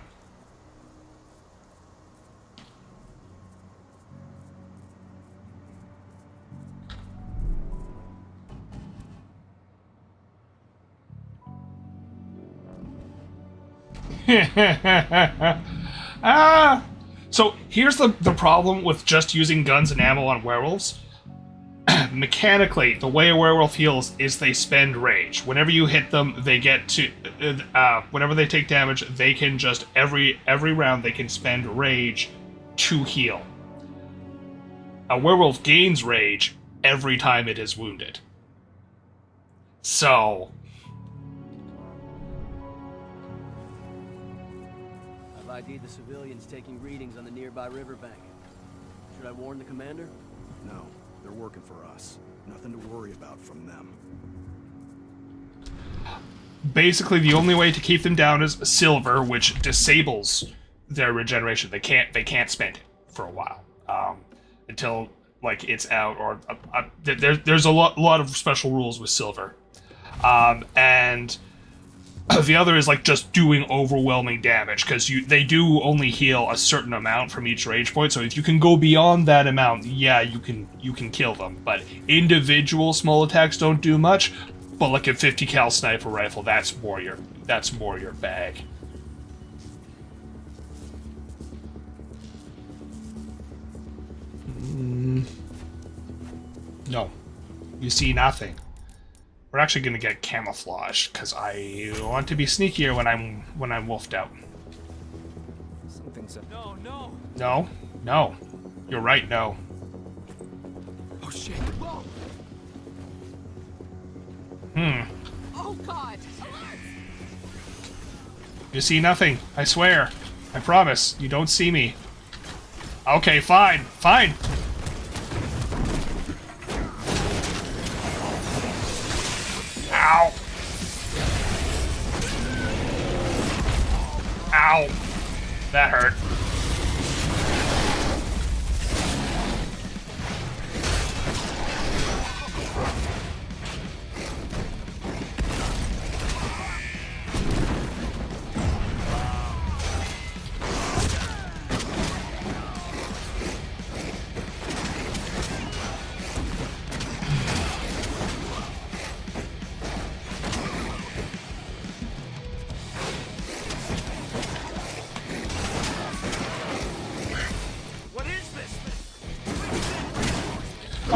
So here's the problem with just using guns and ammo on werewolves. Mechanically, the way a werewolf heals is they spend rage. Whenever you hit them, they get to whenever they take damage, they can just every round they can spend rage to heal. A werewolf gains rage every time it is wounded. So ID'd the civilians taking readings on the nearby riverbank. Should I warn the commander? No, they're working for us. Nothing to worry about from them. basically the only way to keep them down is silver, which disables their regeneration. They can't spend it for a while until like it's out, or there's a lot of special rules with silver, and the other is like just doing overwhelming damage, because they do only heal a certain amount from each rage point. So if you can go beyond that amount, yeah, you can kill them. But individual small attacks don't do much. But like a 50 cal sniper rifle, that's more your bag. No, you see nothing. We're actually gonna get camouflage because I want to be sneakier when I'm wolfed out. Something said. No. No. You're right. No. Oh shit. Whoa. Oh God! You see nothing. I swear. I promise. You don't see me. Okay, fine. Ow. Ow. That hurt.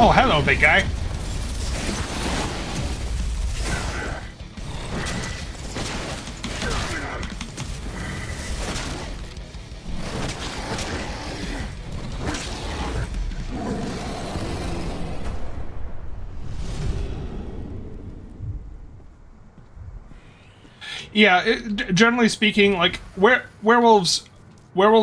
Oh, hello, big guy. Yeah, generally speaking, like werewolves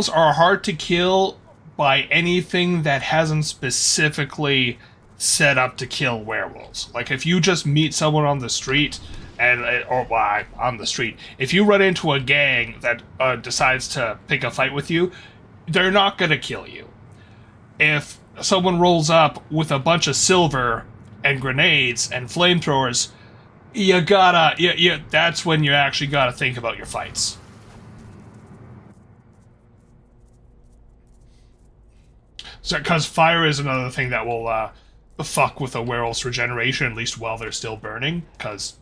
are hard to kill by anything that hasn't specifically set up to kill werewolves. Like if you just meet someone on the street if you run into a gang that decides to pick a fight with you, they're not gonna kill you. If someone rolls up with a bunch of silver and grenades and flamethrowers, that's when you actually gotta think about your fights. So, because fire is another thing that will fuck with a werewolf's regeneration, at least while they're still burning, because,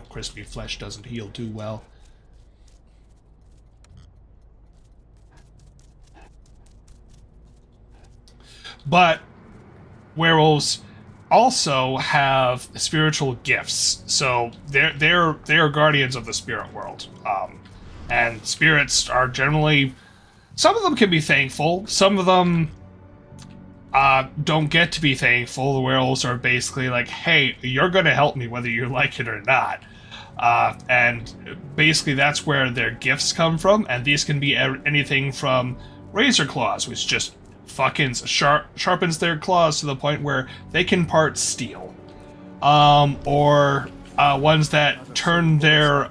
crispy flesh doesn't heal too well. But werewolves also have spiritual gifts, so they're guardians of the spirit world, and spirits are generally, some of them can be thankful, some of them don't get to be thankful. The werewolves are basically like, hey, you're gonna help me whether you like it or not, and basically that's where their gifts come from, and these can be anything from razor claws, which just fucking sharpens their claws to the point where they can part steel, or ones that turn their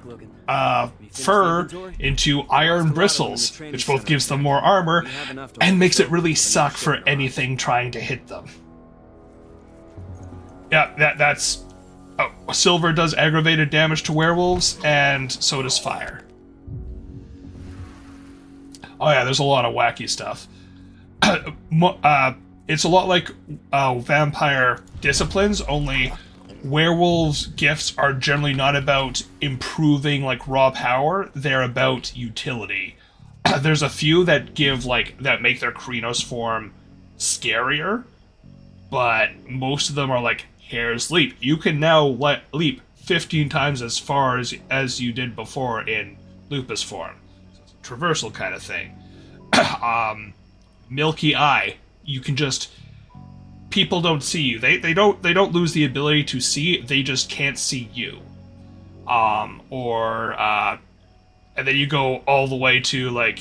fur into iron bristles, which both gives them more armor and makes it really suck for anything trying to hit them. Yeah, that's silver does aggravated damage to werewolves, and so does fire. Oh yeah, there's a lot of wacky stuff. It's a lot like vampire disciplines, only werewolves' gifts are generally not about improving like raw power, they're about utility. There's a few that that make their Krynos form scarier, but most of them are like Hare's Leap. You can now leap 15 times as far as you did before in Lupus form. So it's a traversal kind of thing. Milky Eye, you can just, people don't see you. They don't lose the ability to see, they just can't see you. And then you go all the way to like,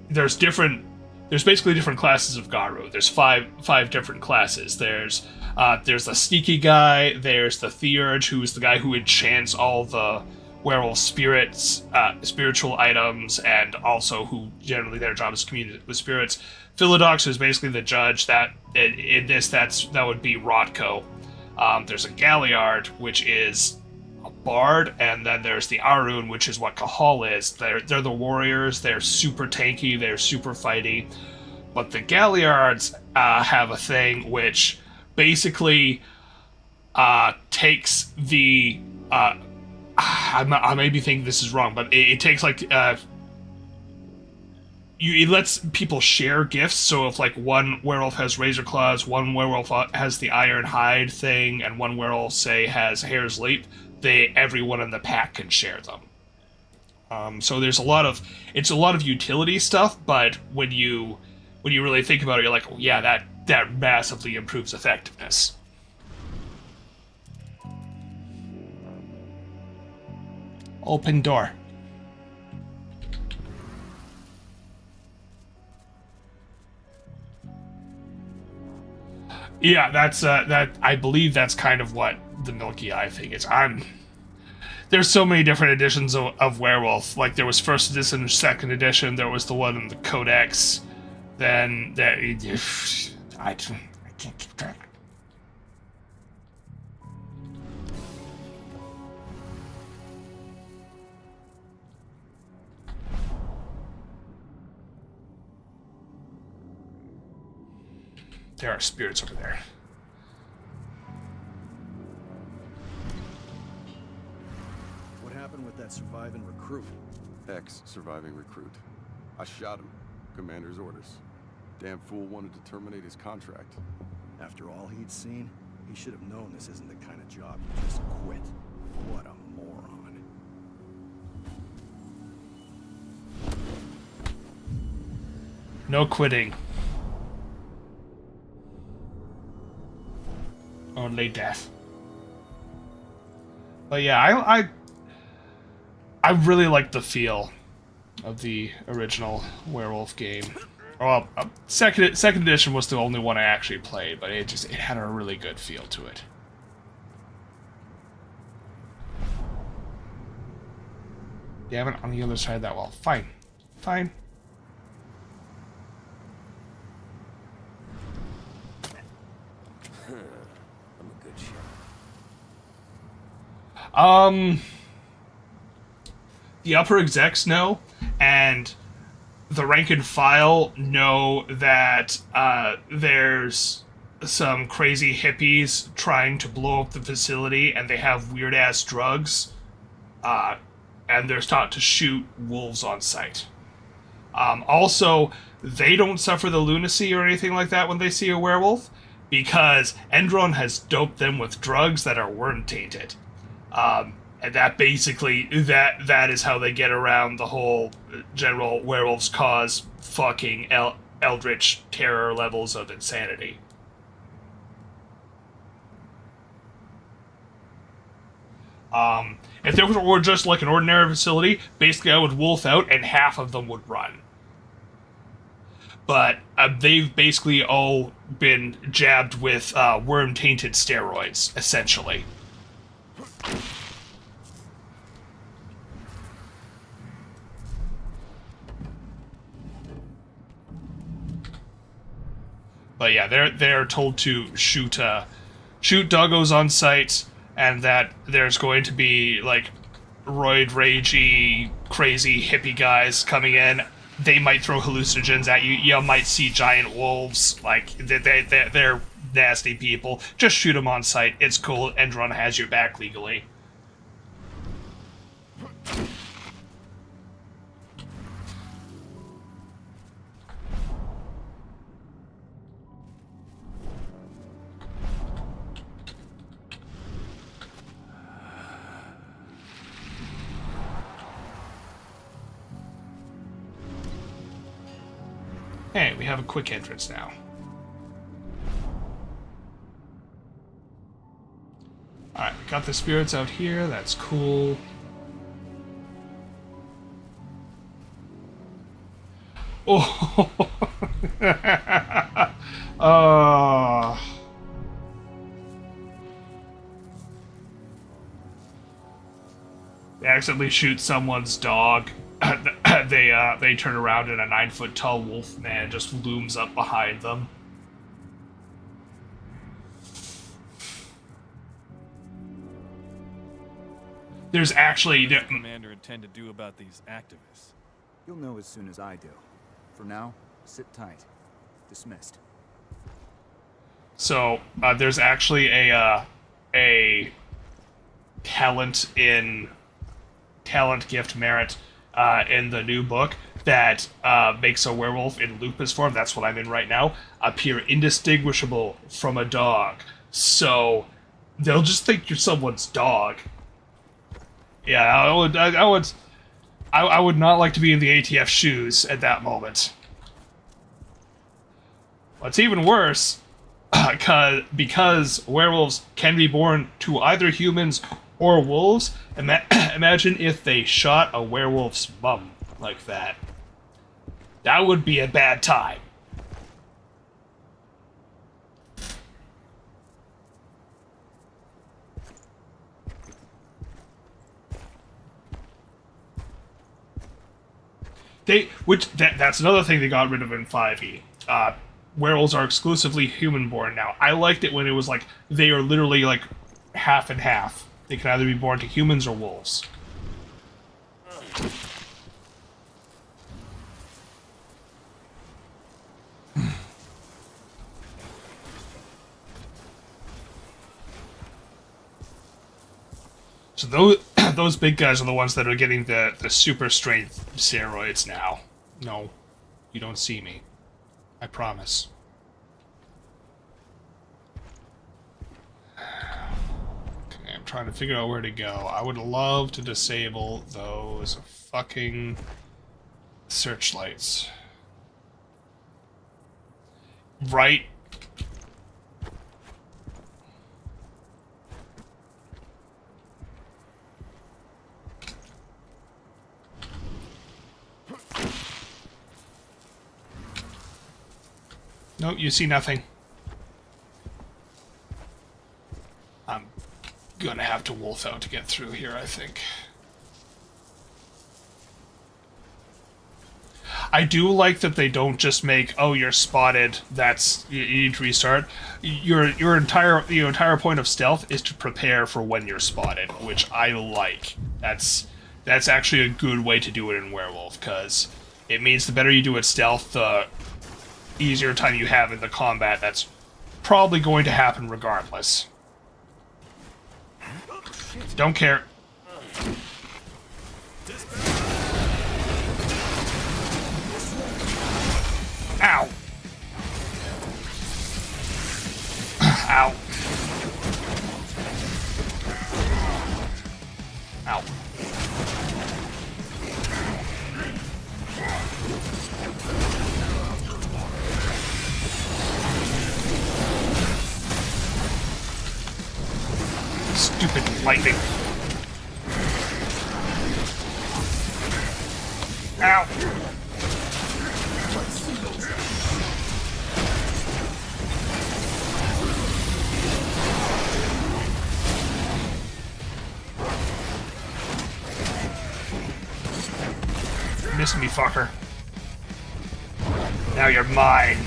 there's basically different classes of Garu. There's five different classes. There's the sneaky guy, there's the Theurge, who's the guy who enchants all the werewolf spirits, spiritual items, and also who generally their job is to communicate with spirits. Philodox is basically the judge. That in this, that would be Rodko. There's a Galliard, which is a bard, and then there's the Arun, which is what Cahal is. They're the warriors. They're super tanky. They're super fighty. But the Galliards have a thing which basically takes the. I maybe think this is wrong, but it takes like. It lets people share gifts, so if like one werewolf has razor claws, one werewolf has the iron hide thing, and one werewolf say has hair's leap, everyone in the pack can share them. So there's it's a lot of utility stuff, but when you really think about it, you're like, oh yeah, that massively improves effectiveness. Open door. Yeah, that's that. I believe that's kind of what the Milky Eye thing is. There's so many different editions of Werewolf. Like there was first edition, second edition. There was the one in the Codex. Then I can't keep track. There are spirits over there. What happened with that surviving recruit? Ex-surviving recruit. I shot him. Commander's orders. Damn fool wanted to terminate his contract. After all he'd seen, he should have known this isn't the kind of job you just quit. What a moron. No quitting. Only death. But yeah, I really like the feel of the original Werewolf game. Well, second edition was the only one I actually played, but it had a really good feel to it. Damn it, on the other side of that wall. Fine. Fine. I'm a good shot. The upper execs know, and the rank and file know that there's some crazy hippies trying to blow up the facility, and they have weird-ass drugs, and they're taught to shoot wolves on sight. Also, they don't suffer the lunacy or anything like that when they see a werewolf, because Endron has doped them with drugs that are worm-tainted. And that basically, that is how they get around the whole general werewolves cause fucking eldritch terror levels of insanity. If there were just like an ordinary facility, basically I would wolf out and half of them would run. But they've basically all been jabbed with worm-tainted steroids, essentially. But yeah, they're told to shoot doggos on sight, and that there's going to be like roid ragey, crazy hippie guys coming in. They might throw hallucinogens at you. You might see giant wolves. Like they're nasty people. Just shoot them on sight. It's cool. Endron has your back legally. Hey, we have a quick entrance now. Alright, we got the spirits out here. That's cool. Oh! accidentally shoot someone's dog, they turn around and a 9-foot tall wolf man just looms up behind them. There's actually... What does the commander intend to do about these activists? You'll know as soon as I do. For now, sit tight. Dismissed. So, there's actually a talent gift merit in the new book that makes a werewolf in lupus form, that's what I'm in right now, appear indistinguishable from a dog. So, they'll just think you're someone's dog. Yeah, I would not like to be in the ATF shoes at that moment. What's even worse, because werewolves can be born to either humans or wolves, imagine if they shot a werewolf's mum like that. That would be a bad time. That's another thing they got rid of in 5e. Werewolves are exclusively human-born now. I liked it when it was like they are literally like half and half. They can either be born to humans or wolves. So those big guys are the ones that are getting the super strength steroids now. No, you don't see me. I promise. Okay, I'm trying to figure out where to go. I would love to disable those fucking searchlights. Right. Nope, you see nothing. I'm gonna have to wolf out to get through here, I think. I do like that they don't just make, oh, you're spotted, that's, you need to restart. Your entire point of stealth is to prepare for when you're spotted, which I like. That's actually a good way to do it in Werewolf, because it means the better you do at stealth, the easier time you have in the combat. That's probably going to happen regardless. Don't care. Ow. Ow. Ow. Stupid lightning. Ow. Miss me, fucker. Now you're mine.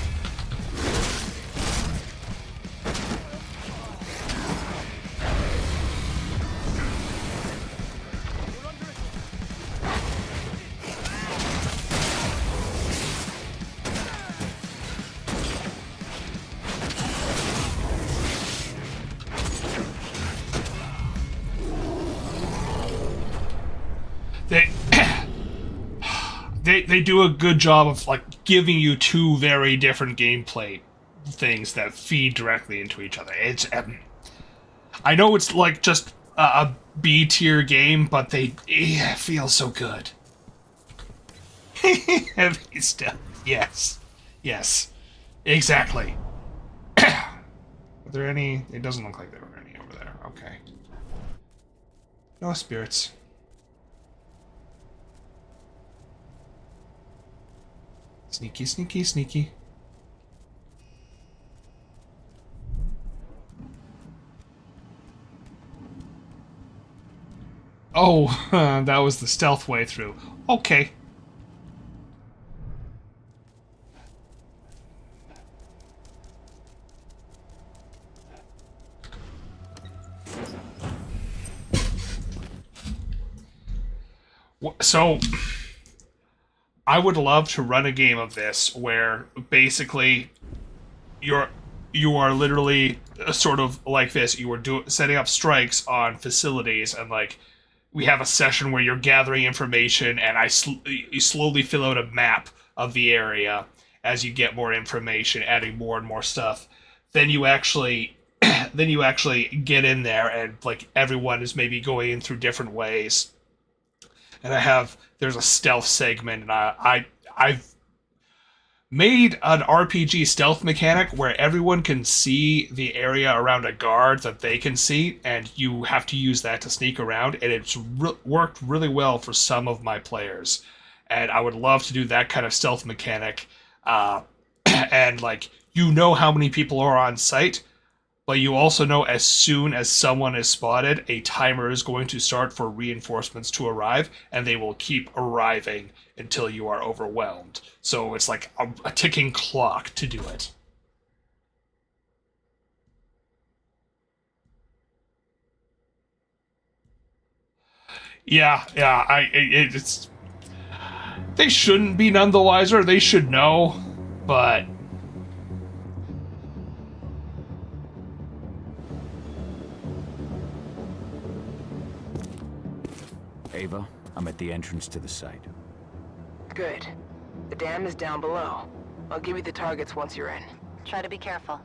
They do a good job of like giving you two very different gameplay things that feed directly into each other. It's I know it's like just a B tier game, but it feels so good. Heavy stuff. Yes, yes, exactly. Are there any? It doesn't look like there were any over there. Okay. No spirits. Sneaky, sneaky, sneaky. Oh, that was the stealth way through. Okay. So, I would love to run a game of this where basically you are literally sort of like this. You are setting up strikes on facilities, and like we have a session where you're gathering information, and you slowly fill out a map of the area as you get more information, adding more and more stuff. Then you actually get in there, and like everyone is maybe going in through different ways. And there's a stealth segment, and I've made an RPG stealth mechanic where everyone can see the area around a guard that they can see, and you have to use that to sneak around, and it's worked really well for some of my players. And I would love to do that kind of stealth mechanic, and like, you know how many people are on site, but you also know as soon as someone is spotted, a timer is going to start for reinforcements to arrive, and they will keep arriving until you are overwhelmed. So it's like a ticking clock to do it. Yeah, it's... They shouldn't be none the wiser, they should know, but... Ava, I'm at the entrance to the site. Good. The dam is down below. I'll give you the targets once you're in. Try to be careful.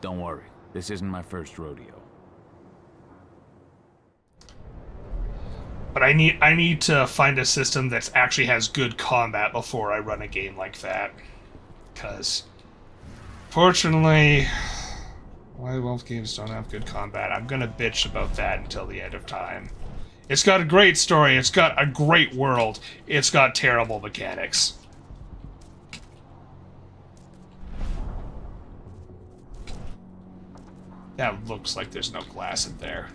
Don't worry, this isn't my first rodeo. But I need to find a system that actually has good combat before I run a game like that. Because, fortunately, Werewolf games don't have good combat. I'm gonna bitch about that until the end of time. It's got a great story, it's got a great world, it's got terrible mechanics. That looks like there's no glass in there.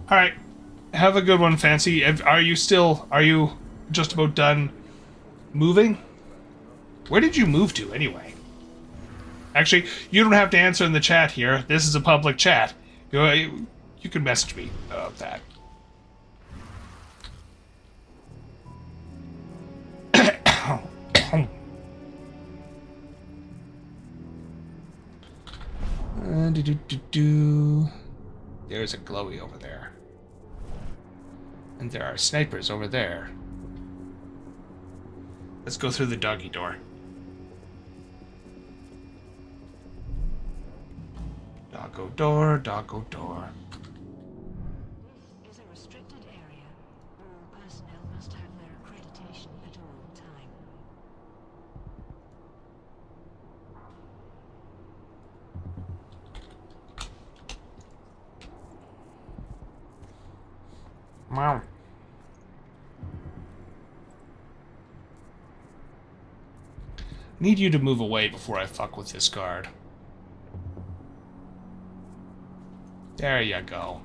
Alright, have a good one, Fancy. Are you just about done moving? Where did you move to, anyway? Actually, you don't have to answer in the chat here. This is a public chat. You can message me about that. There's a glowy over there. And there are snipers over there. Let's go through the doggy door. Doggo door, doggo door. This is a restricted area. All personnel must have their accreditation at all time. Wow. Need you to move away before I fuck with this guard. There you go.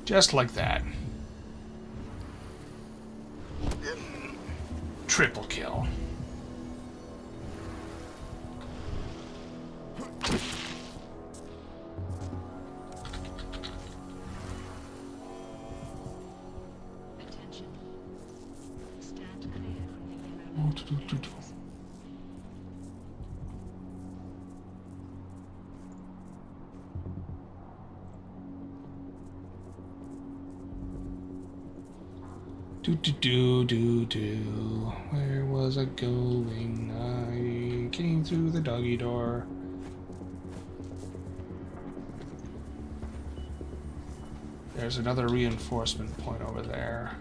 Just like that. Triple kill. Attention. Stand clear from the yellow barricades. Where was I going? I came through the doggy door. There's another reinforcement point over there.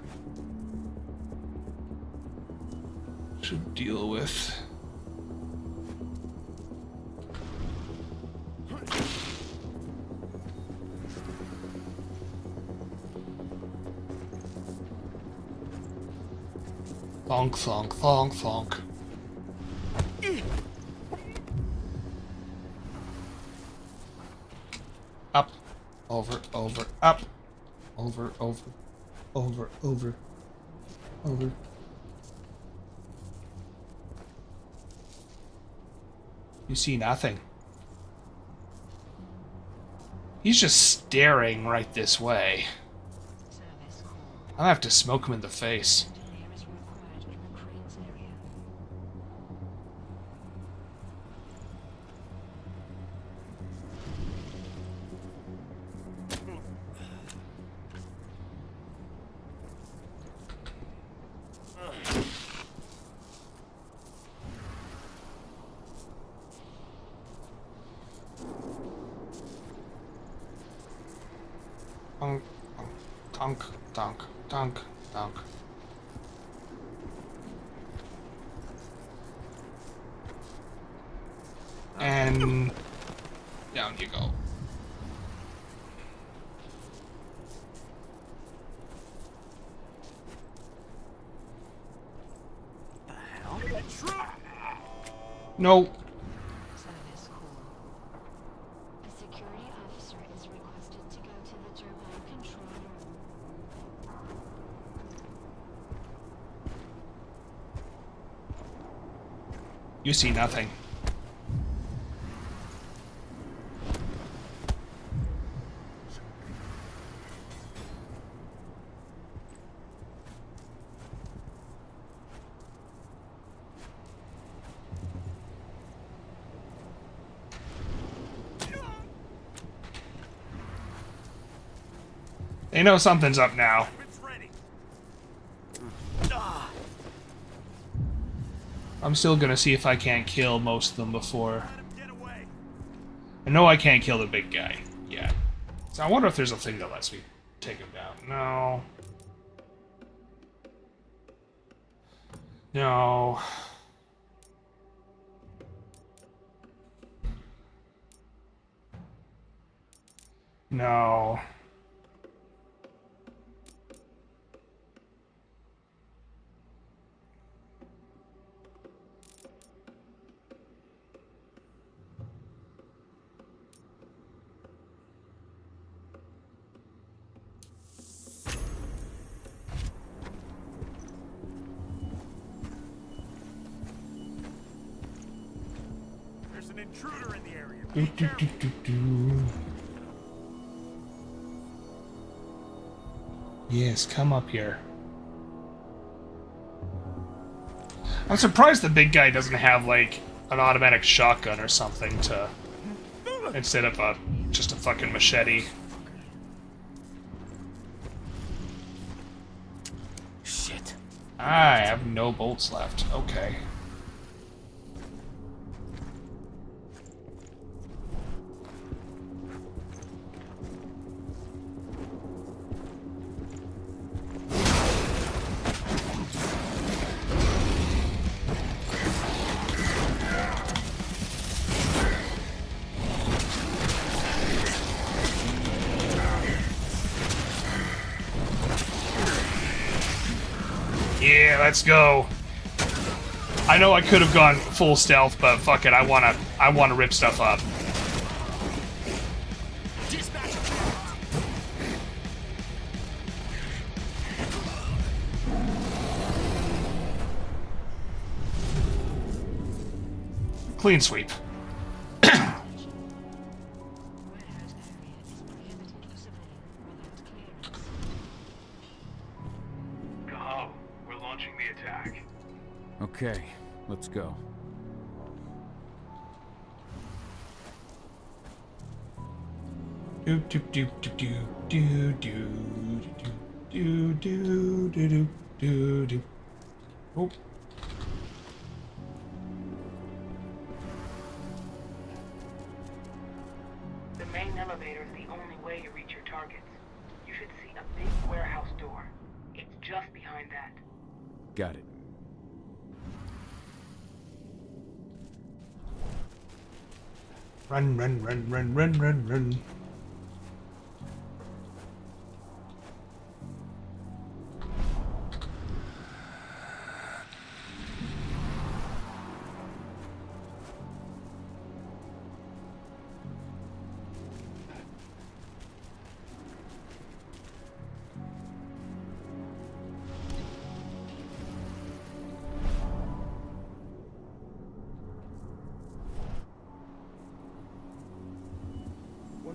Should deal with. Thonk, thonk, thonk, thonk. up, over, over, up, over, over, over, over, over. You see nothing. He's just staring right this way. I'll have to smoke him in the face. Donk, donk, donk, donk. And down you go. The hell? No. Service call. A security officer is requested to go to the turbine control room. You see nothing. They know something's up now. I'm still gonna see if I can't kill most of them before. I know I can't kill the big guy yet. So I wonder if there's a thing that lets me take him down. No. No. No. There's an intruder in the area. Do, do, do, do, do. Yes, come up here. I'm surprised the big guy doesn't have, like, an automatic shotgun or something to... instead of just a fucking machete. Shit. I have no bolts left. Okay. Yeah, let's go. I know I could have gone full stealth, but fuck it, I wanna rip stuff up. Clean sweep. Okay, let's go. Do do do do do do do do do do do do. Oh. The main elevator is the only way to reach your targets. You should see a big warehouse door. It's just behind that. Got it. Run, run, run, run, run, run, run.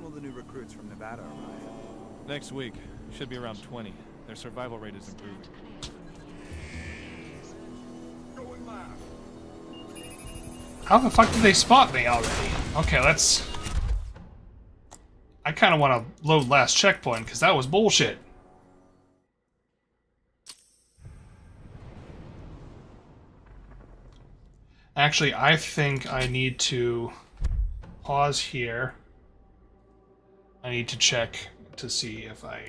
will the new recruits from Nevada arrive? Next week. Should be around 20. Their survival rate is improving. How the fuck did they spot me already? Okay, let's... I kind of want to load last checkpoint, because that was bullshit. Actually, I think I need to pause here. I need to check to see if I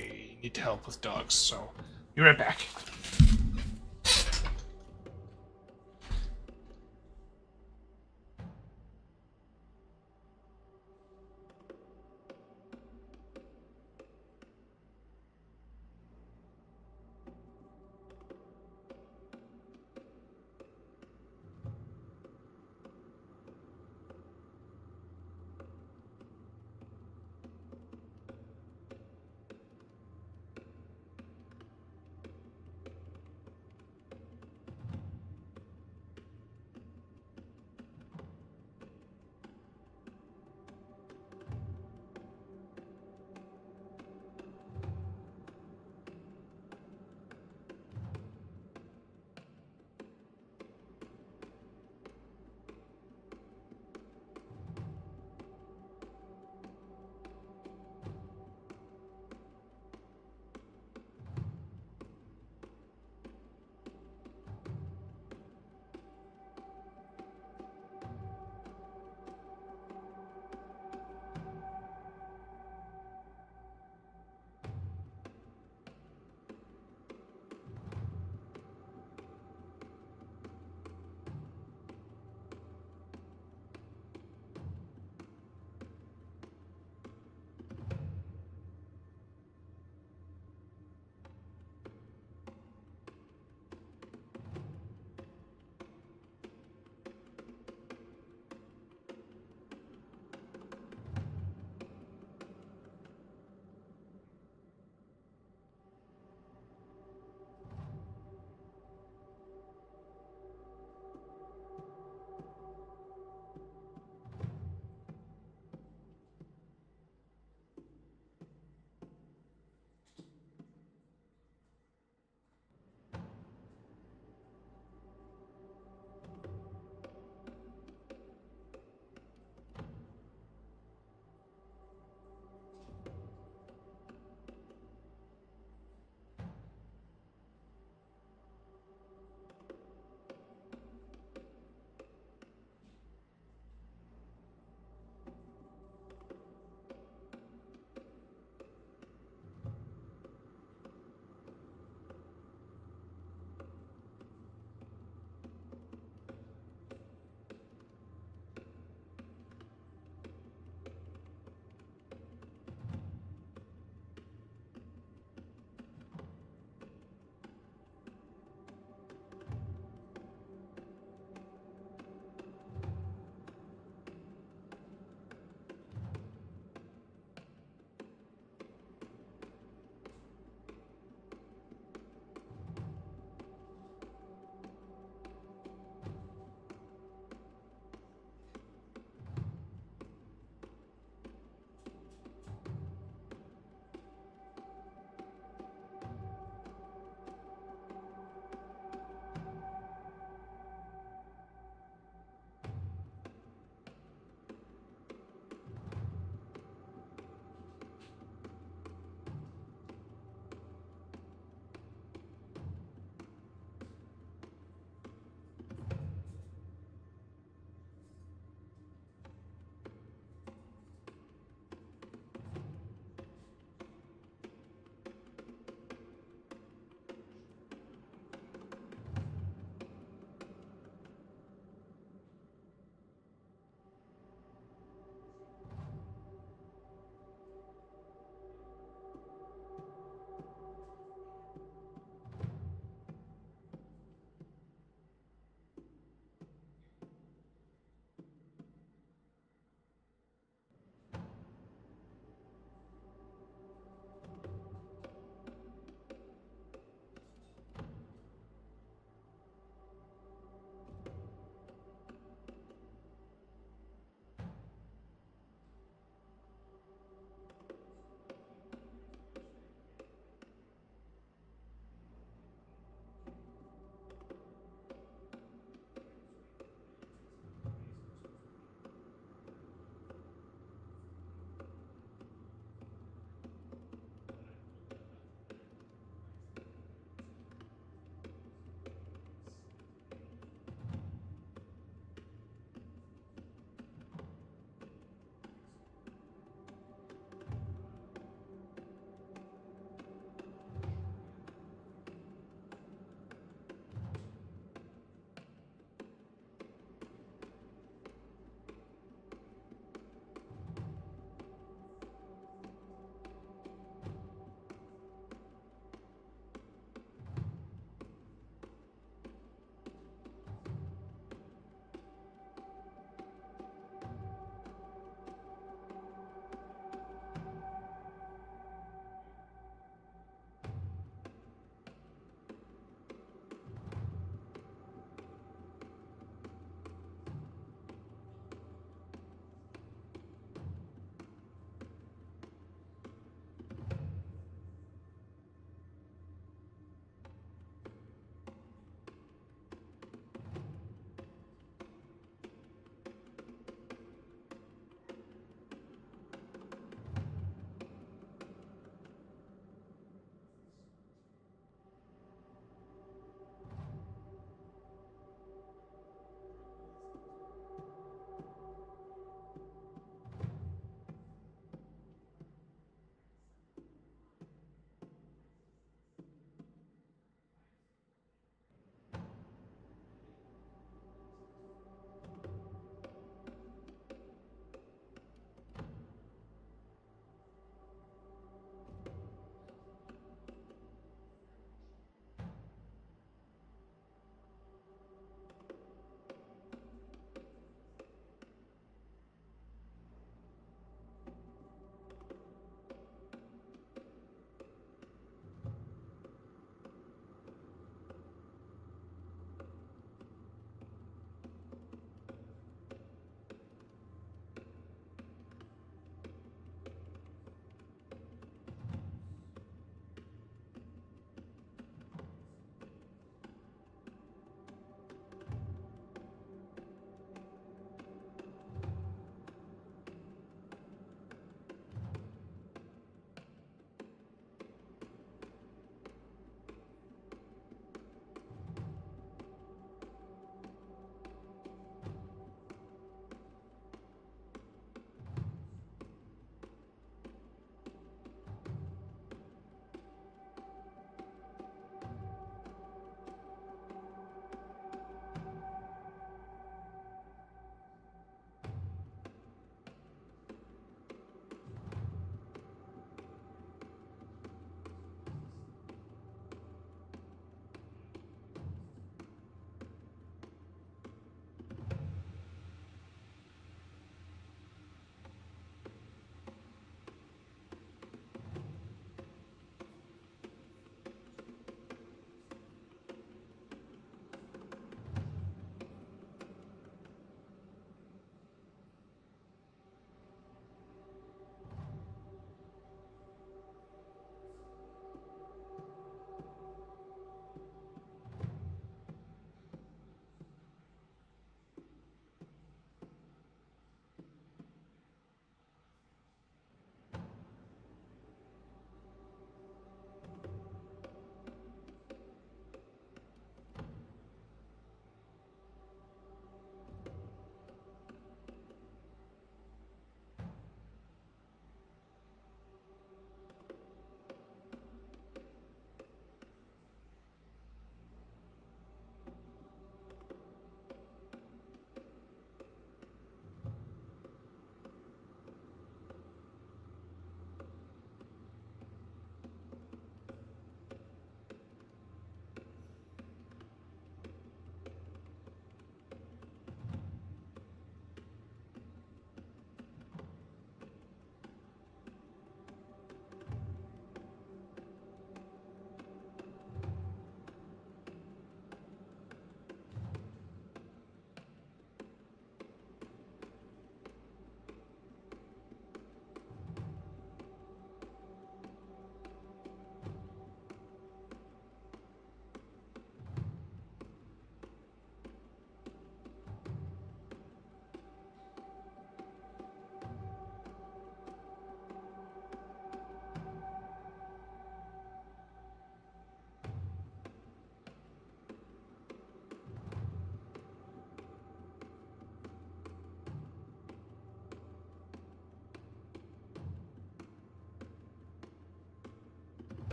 need to help with dogs, so be right back.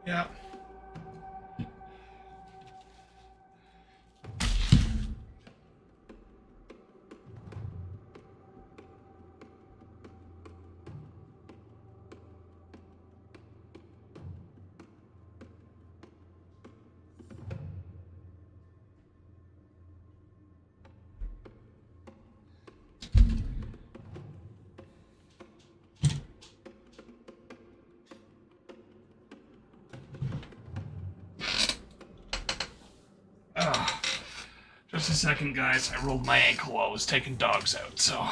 Yeah. Just a second, guys. I rolled my ankle while I was taking dogs out, so...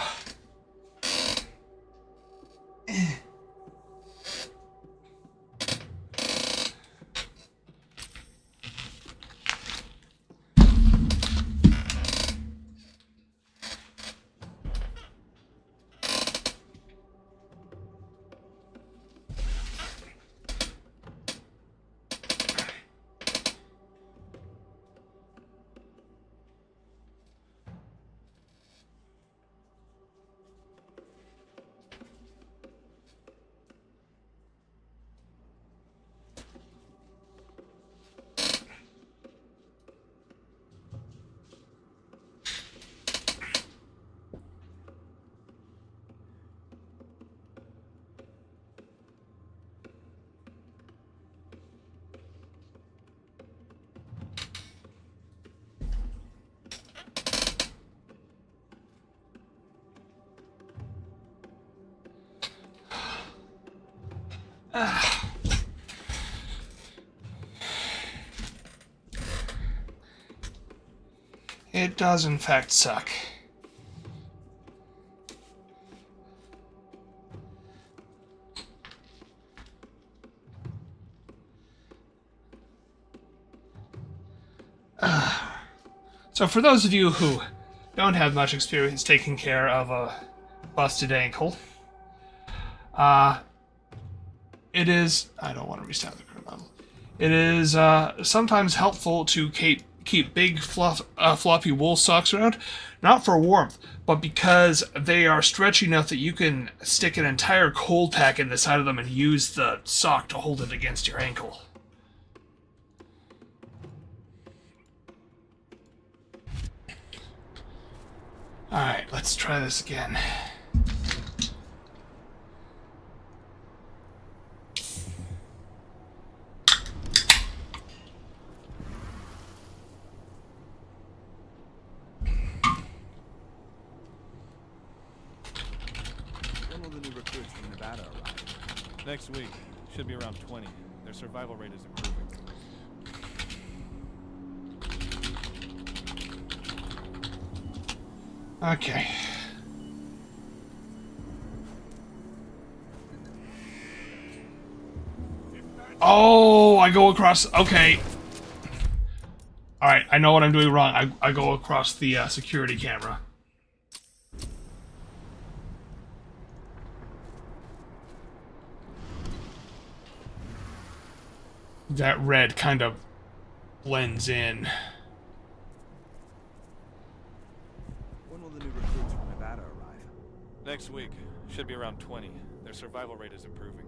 It does, in fact, suck. So for those of you who don't have much experience taking care of a busted ankle, it is... I don't want to restart the current model. It is sometimes helpful to keep big floppy wool socks around, not for warmth, but because they are stretchy enough that you can stick an entire cold pack in the side of them and use the sock to hold it against your ankle. Alright, let's try this again. When will the new recruits from Nevada arrive? Next week. Should be around 20. Their survival rate is improving. Okay. Oh, I go across... Okay. Alright, I know what I'm doing wrong. I go across the security camera. That red kind of blends in. When will the new recruits from Nevada arrive? Next week. Should be around 20. Their survival rate is improving.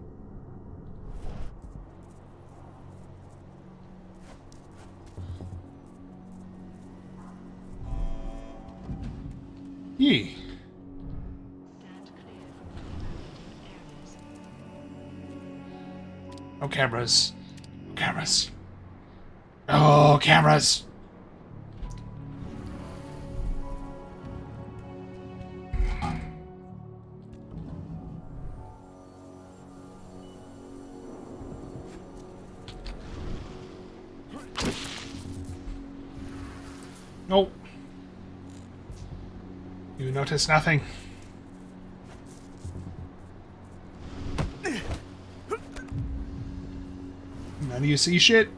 Yee. Oh, cameras. Cameras. Oh, cameras. Nope. You notice nothing. None of you see shit?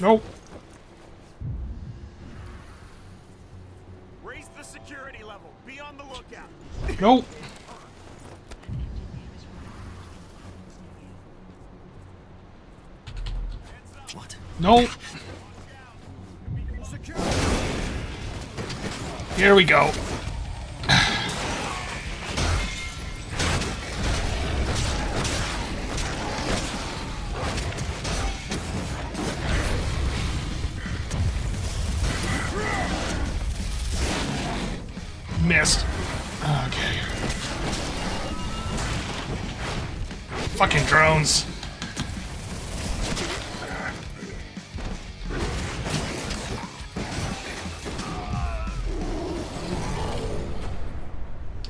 Nope. Raise the security level. Be on the lookout. Nope. What? Nope. Here we go. Missed. Okay. Fucking drones.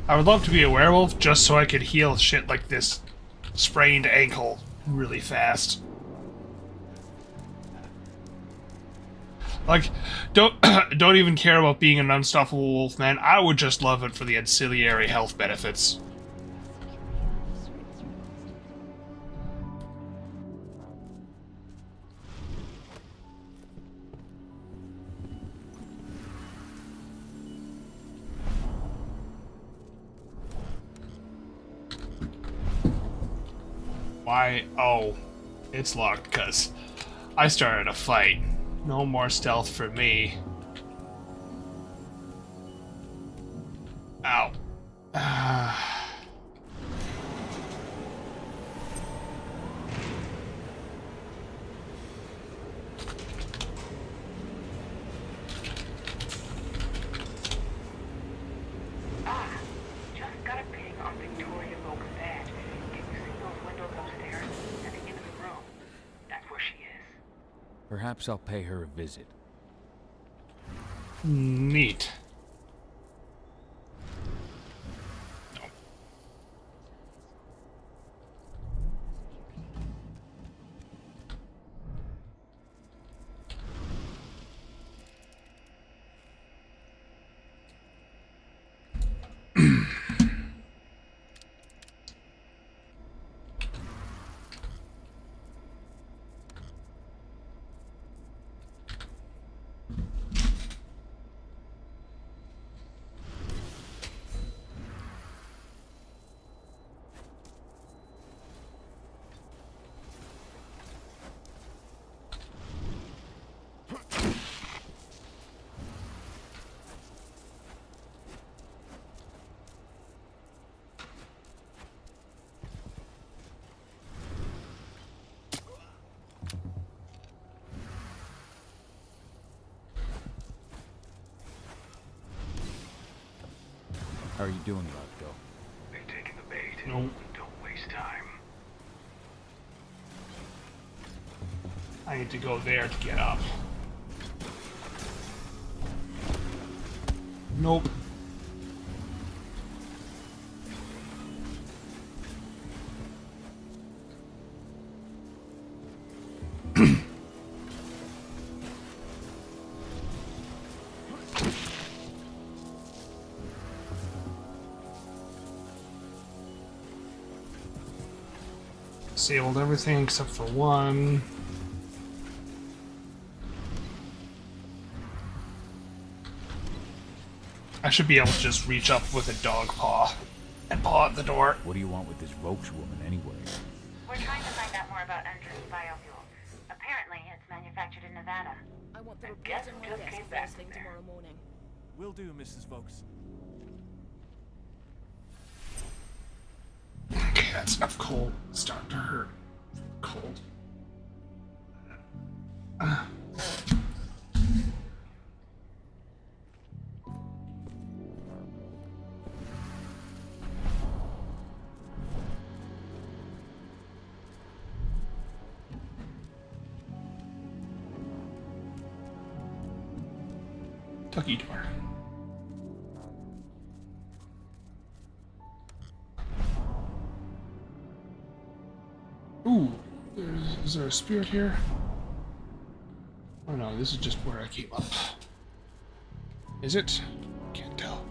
I would love to be a werewolf just so I could heal shit like this sprained ankle really fast. Like, don't even care about being an unstoppable wolf, man. I would just love it for the ancillary health benefits. Why? Oh, it's locked because I started a fight. No more stealth for me. Ow. Just got a ping on Victoria Oak's badge. Can you see those windows upstairs at the end of the room? That's where she is. Perhaps I'll pay her a visit. Neat. How are you doing, Rodko? They've taken the bait. No. Don't waste time. I need to go there to get up. Nope. Disabled everything except for one. I should be able to just reach up with a dog paw and paw at the door. What do you want with this Volks woman anyway? We're trying to find out more about Andrew's biofuel. Apparently, it's manufactured in Nevada. I want the Guess report who on my just desk came first back thing there? tomorrow morning. Will do, Mrs. Volks. Okay, that's enough cold. It's starting to hurt. Cold. Tucky door. Ooh, is there a spirit here? Oh no, this is just where I came up. Is it? Can't tell.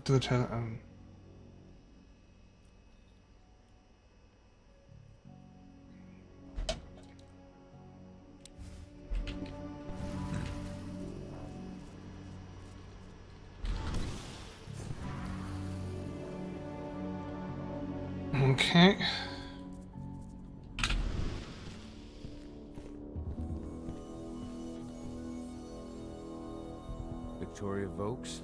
to the Okay. Victoria Vokes?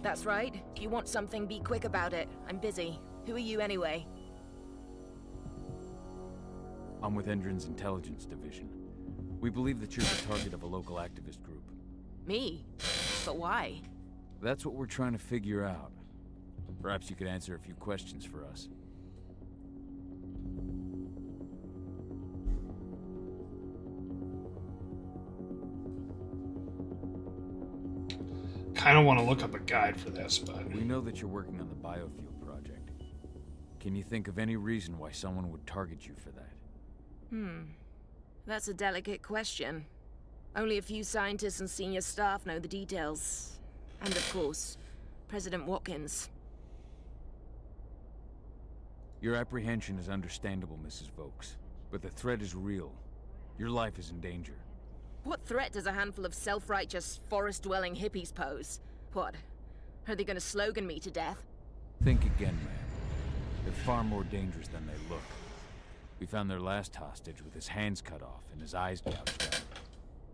That's right. If you want something, be quick about it. I'm busy. Who are you anyway? I'm with Endron's intelligence division. We believe that you're the target of a local activist group. Me? But why? That's what we're trying to figure out. Perhaps you could answer a few questions for us. Kind of want to look up a guide for this, but... We know that you're working on the biofuel project. Can you think of any reason why someone would target you for that? That's a delicate question. Only a few scientists and senior staff know the details. And of course, President Watkins. Your apprehension is understandable, Mrs. Vokes. But the threat is real. Your life is in danger. What threat does a handful of self-righteous, forest-dwelling hippies pose? What? Are they gonna slogan me to death? Think again, ma'am. They're far more dangerous than they look. We found their last hostage with his hands cut off and his eyes gouged out.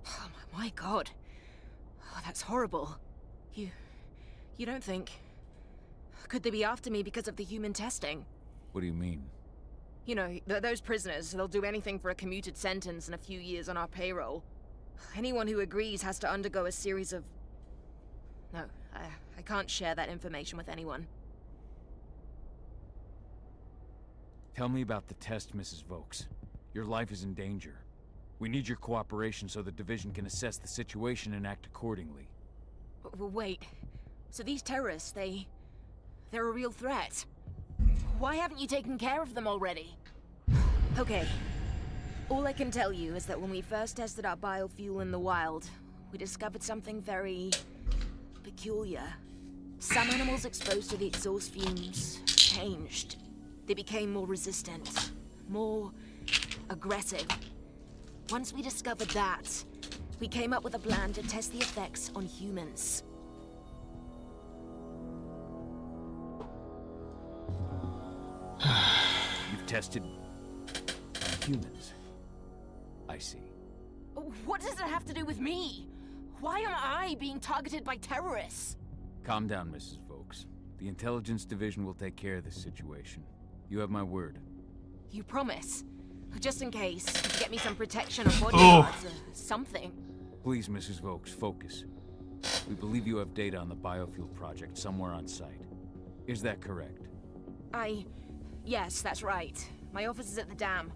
Oh my god. Oh, that's horrible. You don't think... Could they be after me because of the human testing? What do you mean? You know, those prisoners, they'll do anything for a commuted sentence and a few years on our payroll. Anyone who agrees has to undergo a series of... No, I can't share that information with anyone. Tell me about the test, Mrs. Vokes. Your life is in danger. We need your cooperation so the division can assess the situation and act accordingly. Wait. So these terrorists, they're a real threat. Why haven't you taken care of them already? Okay. All I can tell you is that when we first tested our biofuel in the wild, we discovered something very... peculiar. Some animals exposed to the exhaust fumes changed. They became more resistant, more aggressive. Once we discovered that, we came up with a plan to test the effects on humans. You've tested on humans. I see. What does it have to do with me? Why am I being targeted by terrorists? Calm down, Mrs. Vokes. The intelligence division will take care of this situation. You have my word. You promise? Just in case, you could get me some protection or bodyguards or something. Please, Mrs. Vokes, focus. We believe you have data on the biofuel project somewhere on site. Is that correct? Yes, that's right. My office is at the dam.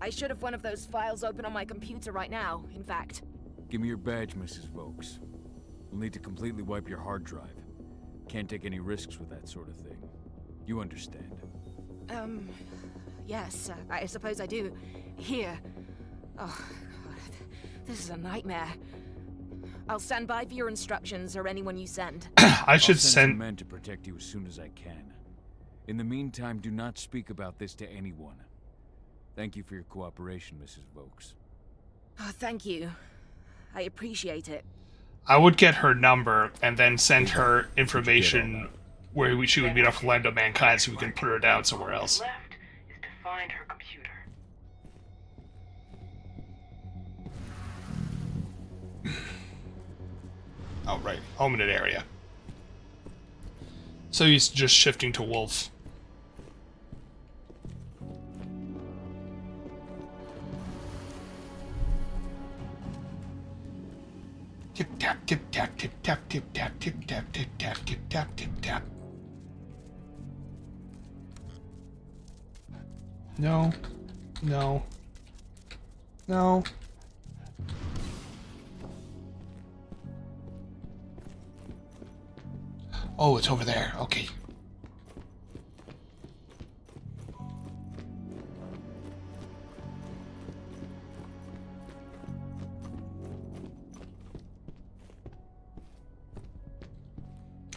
I should have one of those files open on my computer right now, in fact. Give me your badge, Mrs. Vokes. We'll need to completely wipe your hard drive. Can't take any risks with that sort of thing. You understand. Yes, I suppose I do. Here. Oh, God. This is a nightmare. I'll stand by for your instructions or anyone you send. I should I'll send some men to protect you as soon as I can. In the meantime, do not speak about this to anyone. Thank you for your cooperation, Mrs. Vokes. Oh, thank you. I appreciate it. I would get her number and then send her information where she would meet up with Lando Mankind so we can put her down somewhere else. Left is to find her computer. Oh, right. Hominid area. So he's just shifting to Wolf. Tip tap tip tap tip tap tip tap tip tap tip tap tip tap tip tap. No. No. No. Oh, it's over there. Okay.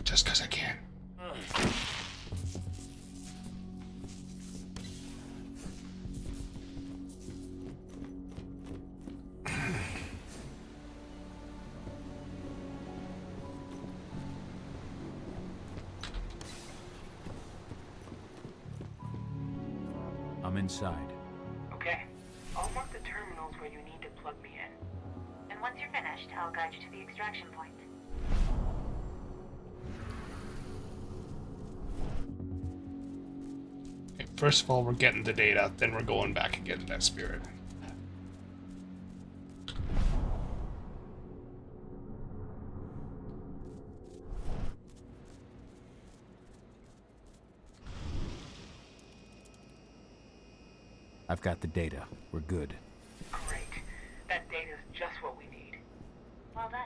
Just 'cause I can. I'm inside. Okay. I'll mark the terminals where you need to plug me in. And once you're finished, I'll guide you to the extraction point. Okay, first of all, we're getting the data, then we're going back and getting that spirit. I've got the data. We're good. Great. That data's just what we need. Well done.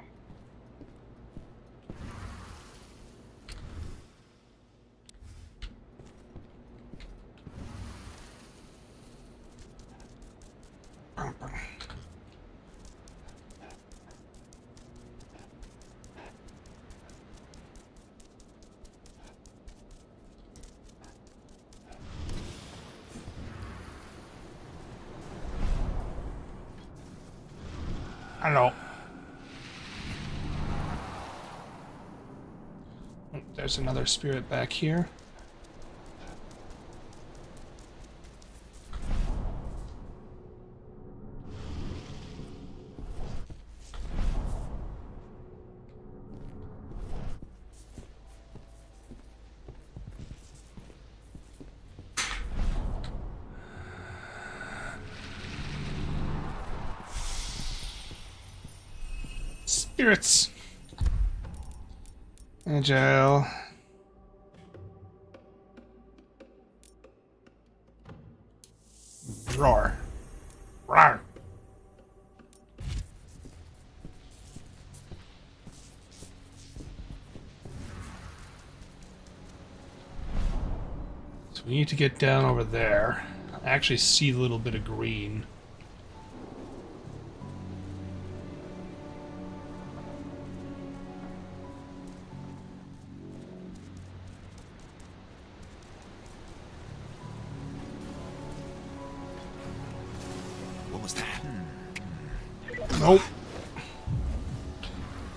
Hello. Oh, there's another spirit back here. Spirits. Agile. Roar. Roar. So we need to get down over there. I actually see a little bit of green. Nope.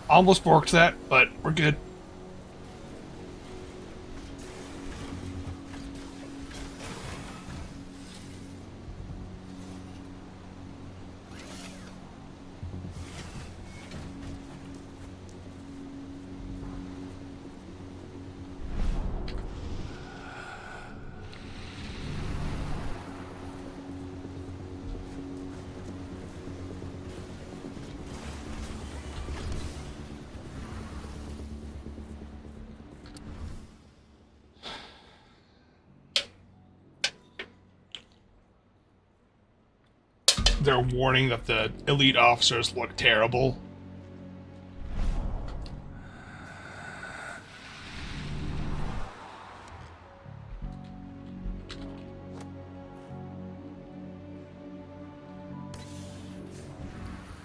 Almost borked that, but we're good. They're warning that the elite officers look terrible.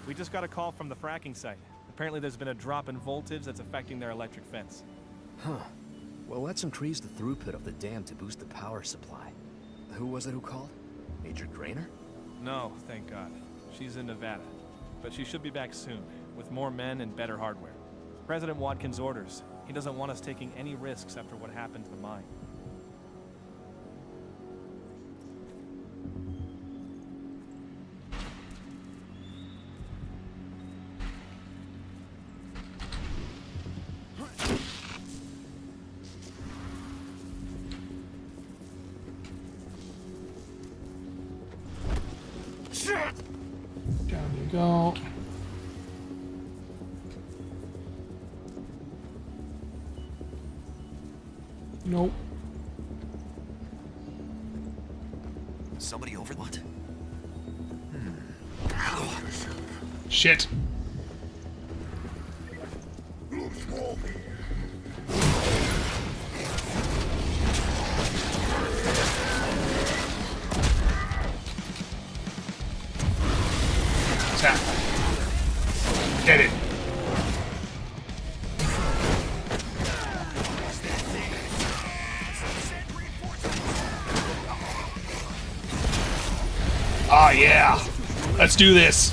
We just got a call from the fracking site. Apparently there's been a drop in voltage that's affecting their electric fence. Huh. Well, let's increase the throughput of the dam to boost the power supply. Who was it who called? Major Grainer? No, thank God. She's in Nevada. But she should be back soon, with more men and better hardware. President Watkins' orders. He doesn't want us taking any risks after what happened to the mine. Down you go. Nope. Somebody over what? Shit. Tap. Get it. Yeah. Let's do this.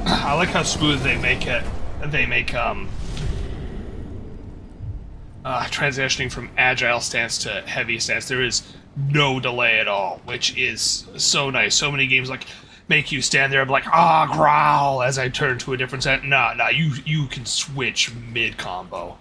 I like how smooth they make it. They make transitioning from agile stance to heavy stance. There is no delay at all, which is so nice. So many games like make you stand there and be like, growl as I turn to a different stance. Nah, you can switch mid combo.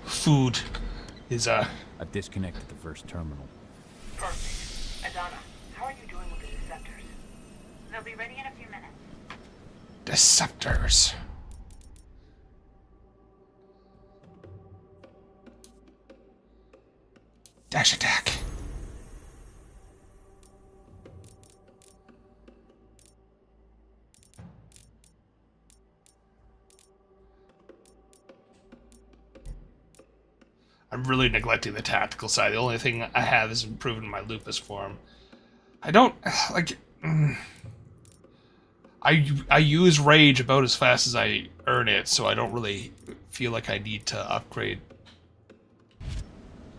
Food is I've disconnected the first terminal. Perfect. Adana, how are you doing with the deceptors? They'll be ready in a few minutes. Deceptors. Dash attack. I'm really neglecting the tactical side. The only thing I have is improving my lupus form. I don't like. I use rage about as fast as I earn it, so I don't really feel like I need to upgrade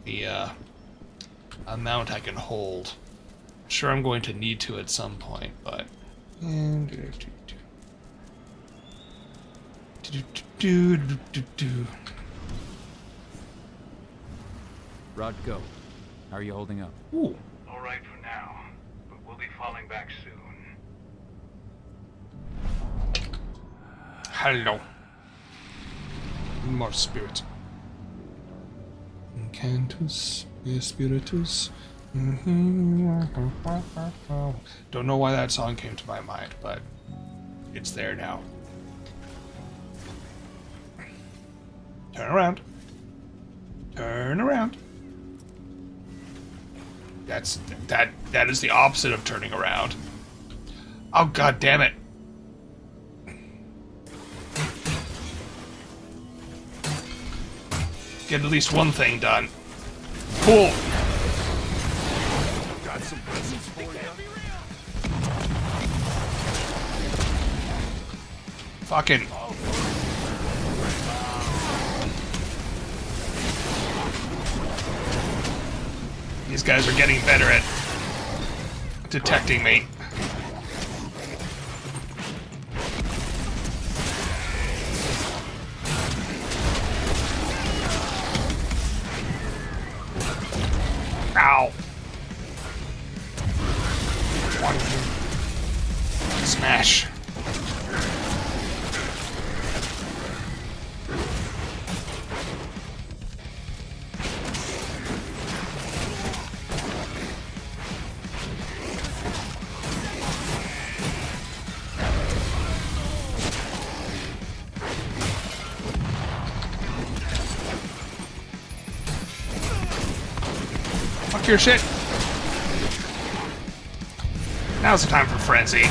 the amount I can hold. I'm sure I'm going to need to at some point, but. Rod, go. How are you holding up? Ooh. All right for now, but we'll be falling back soon. Hello. More spirit. Incantus, Spiritus. Don't know why that song came to my mind, but it's there now. Turn around. Turn around. That is the opposite of turning around. Oh, god damn it. Get at least one thing done. Cool. Got some presents for you. Fucking. These guys are getting better at detecting me. Ow. Smash. Fuck your shit. Now's the time for frenzy.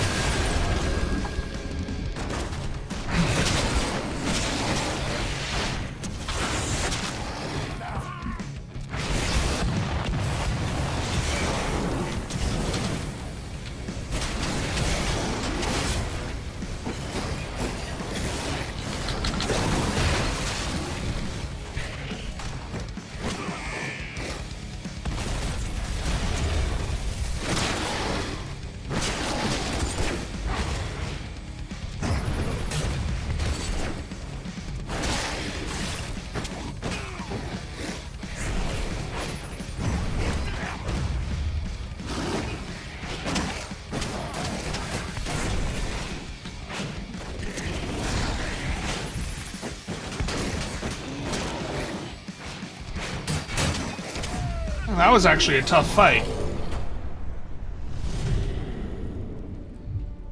That was actually a tough fight.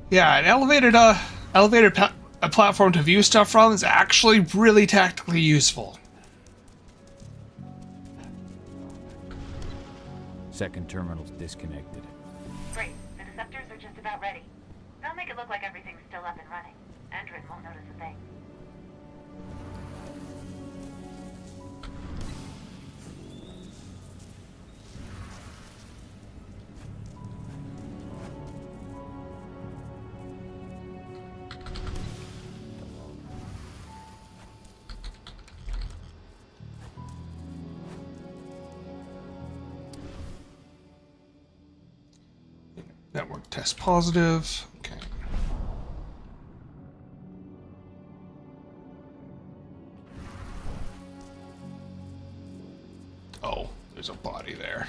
Yeah, an elevated platform to view stuff from is actually really tactically useful. Second terminal's disconnected. Great. The deceptors are just about ready. They'll make it look like everything's still up and running. Endrin won't notice a thing. Network test positive. Okay. Oh, there's a body there.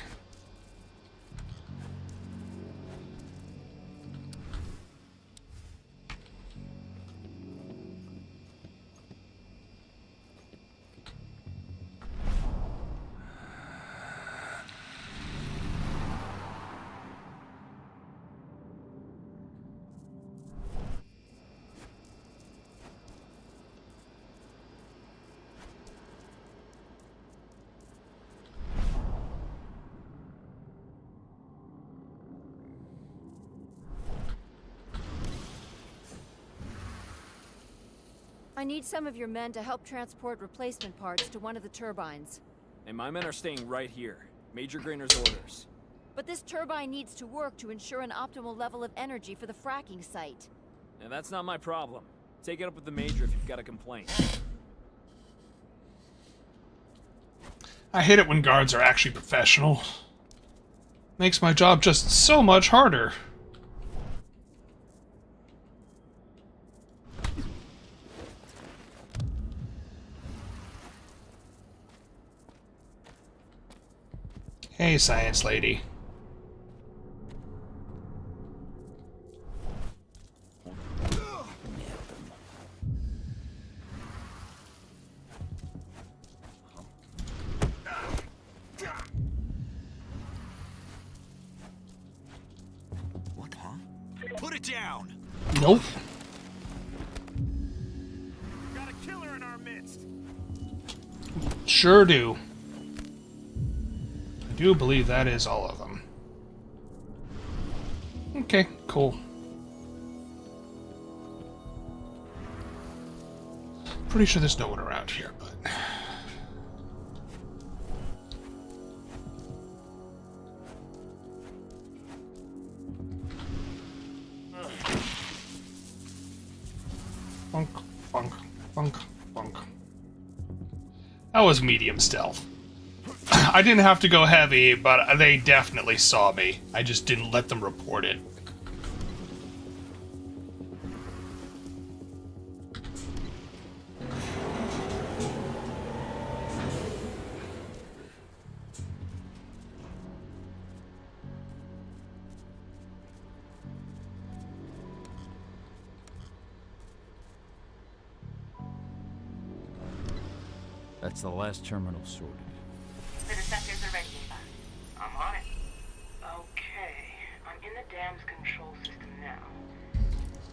I need some of your men to help transport replacement parts to one of the turbines. And my men are staying right here. Major Grainer's orders. But this turbine needs to work to ensure an optimal level of energy for the fracking site. And that's not my problem. Take it up with the Major if you've got a complaint. I hate it when guards are actually professional. Makes my job just so much harder. Hey, science lady. What, huh? Put it down! Nope. Got a killer in our midst! Sure do. I do believe that is all of them. Okay, cool. Pretty sure there's no one around here, but... Funk, funk, funk, funk. That was medium stealth. I didn't have to go heavy, but they definitely saw me. I just didn't let them report it. That's the last terminal sorted. The deceptors are ready, Ava. I'm on it. Okay, I'm in the dam's control system now.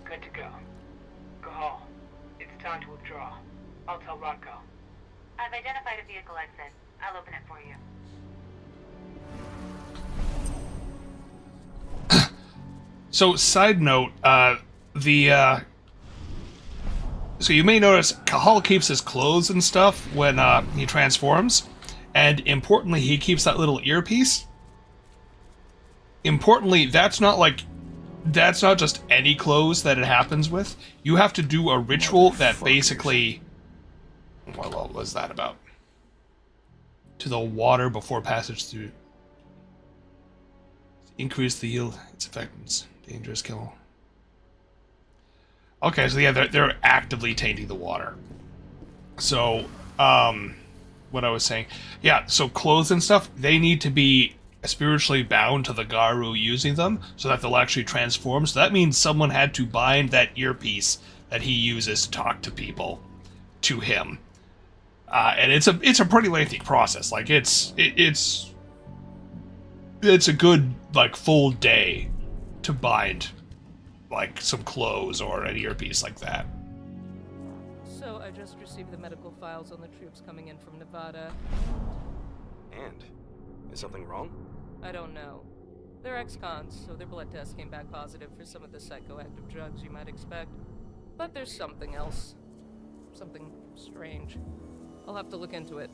Good to go. Gahal, it's time to withdraw. I'll tell Rodko. I've identified a vehicle exit. I'll open it for you. So, side note, so you may notice Cahal keeps his clothes and stuff when he transforms, and importantly, he keeps that little earpiece. Importantly, that's not just any clothes that it happens with. You have to do a ritual that basically... What was that about? To the water before passage through. Increase the yield, its effectiveness, dangerous kill. Okay, so yeah, they're actively tainting the water. So, what I was saying, yeah, so clothes and stuff, they need to be spiritually bound to the Garu using them, so that they'll actually transform. So that means someone had to bind that earpiece that he uses to talk to people to him. And it's a pretty lengthy process. Like, it's it's a good, like, full day to bind, like, some clothes or an earpiece like that. So I just received the medical files on the troops coming in from Nevada. And? Is something wrong? I don't know. They're ex-cons, so their blood tests came back positive for some of the psychoactive drugs you might expect. But there's something else. Something strange. I'll have to look into it.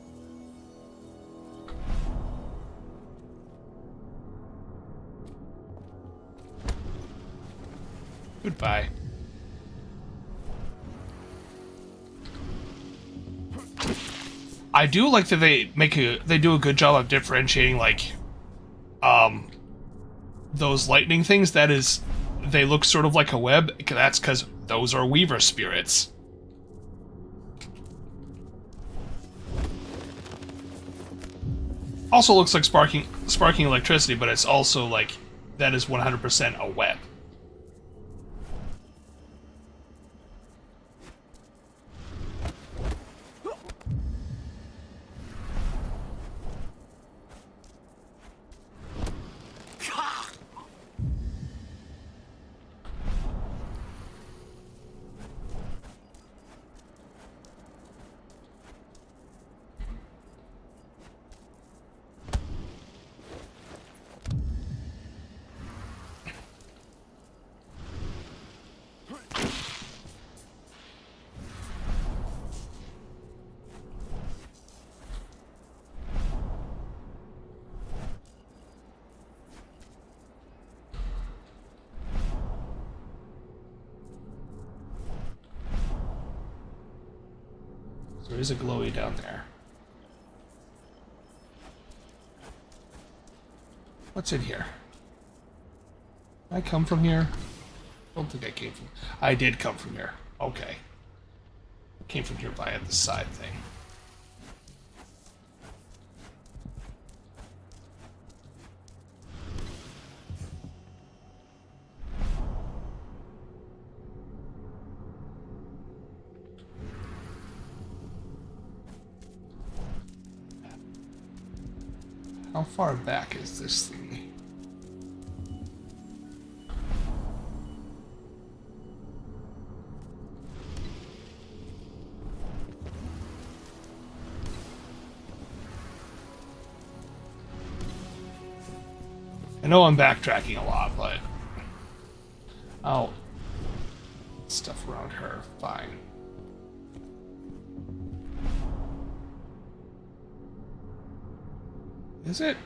Goodbye. I do like that they do a good job of differentiating, like, those lightning things. That is, they look sort of like a web. That's because those are Weaver spirits. Also looks like sparking electricity, but it's also like, that is 100% a web. There is a glowy down there. What's in here? Did I come from here? I don't think I came from... I did come from here. Okay. Came from here via the side thing. How far back is this thing? I know I'm backtracking a lot, but... Oh. Stuff around her. Fine. Is it?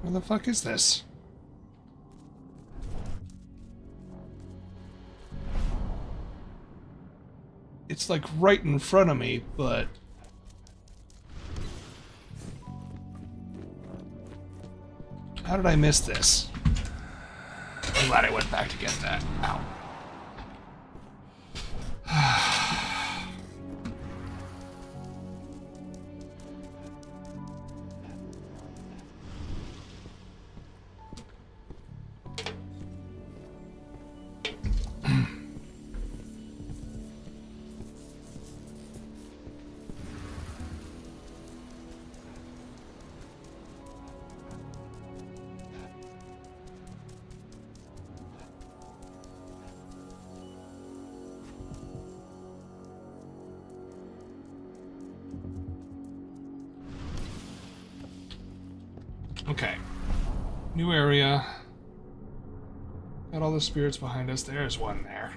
Where the fuck is this? It's like right in front of me, but... How did I miss this? I'm glad I went back to get that. Ow. Okay. New area. Got all the spirits behind us. There's one there.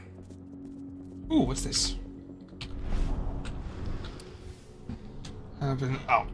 Ooh, what's this? Oh.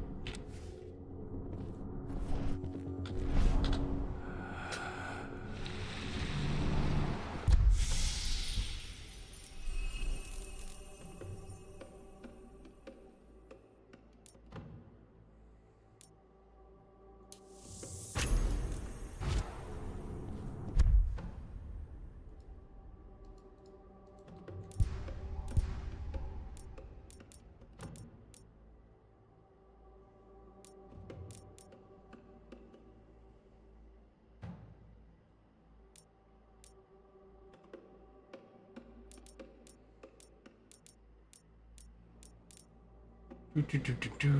Do.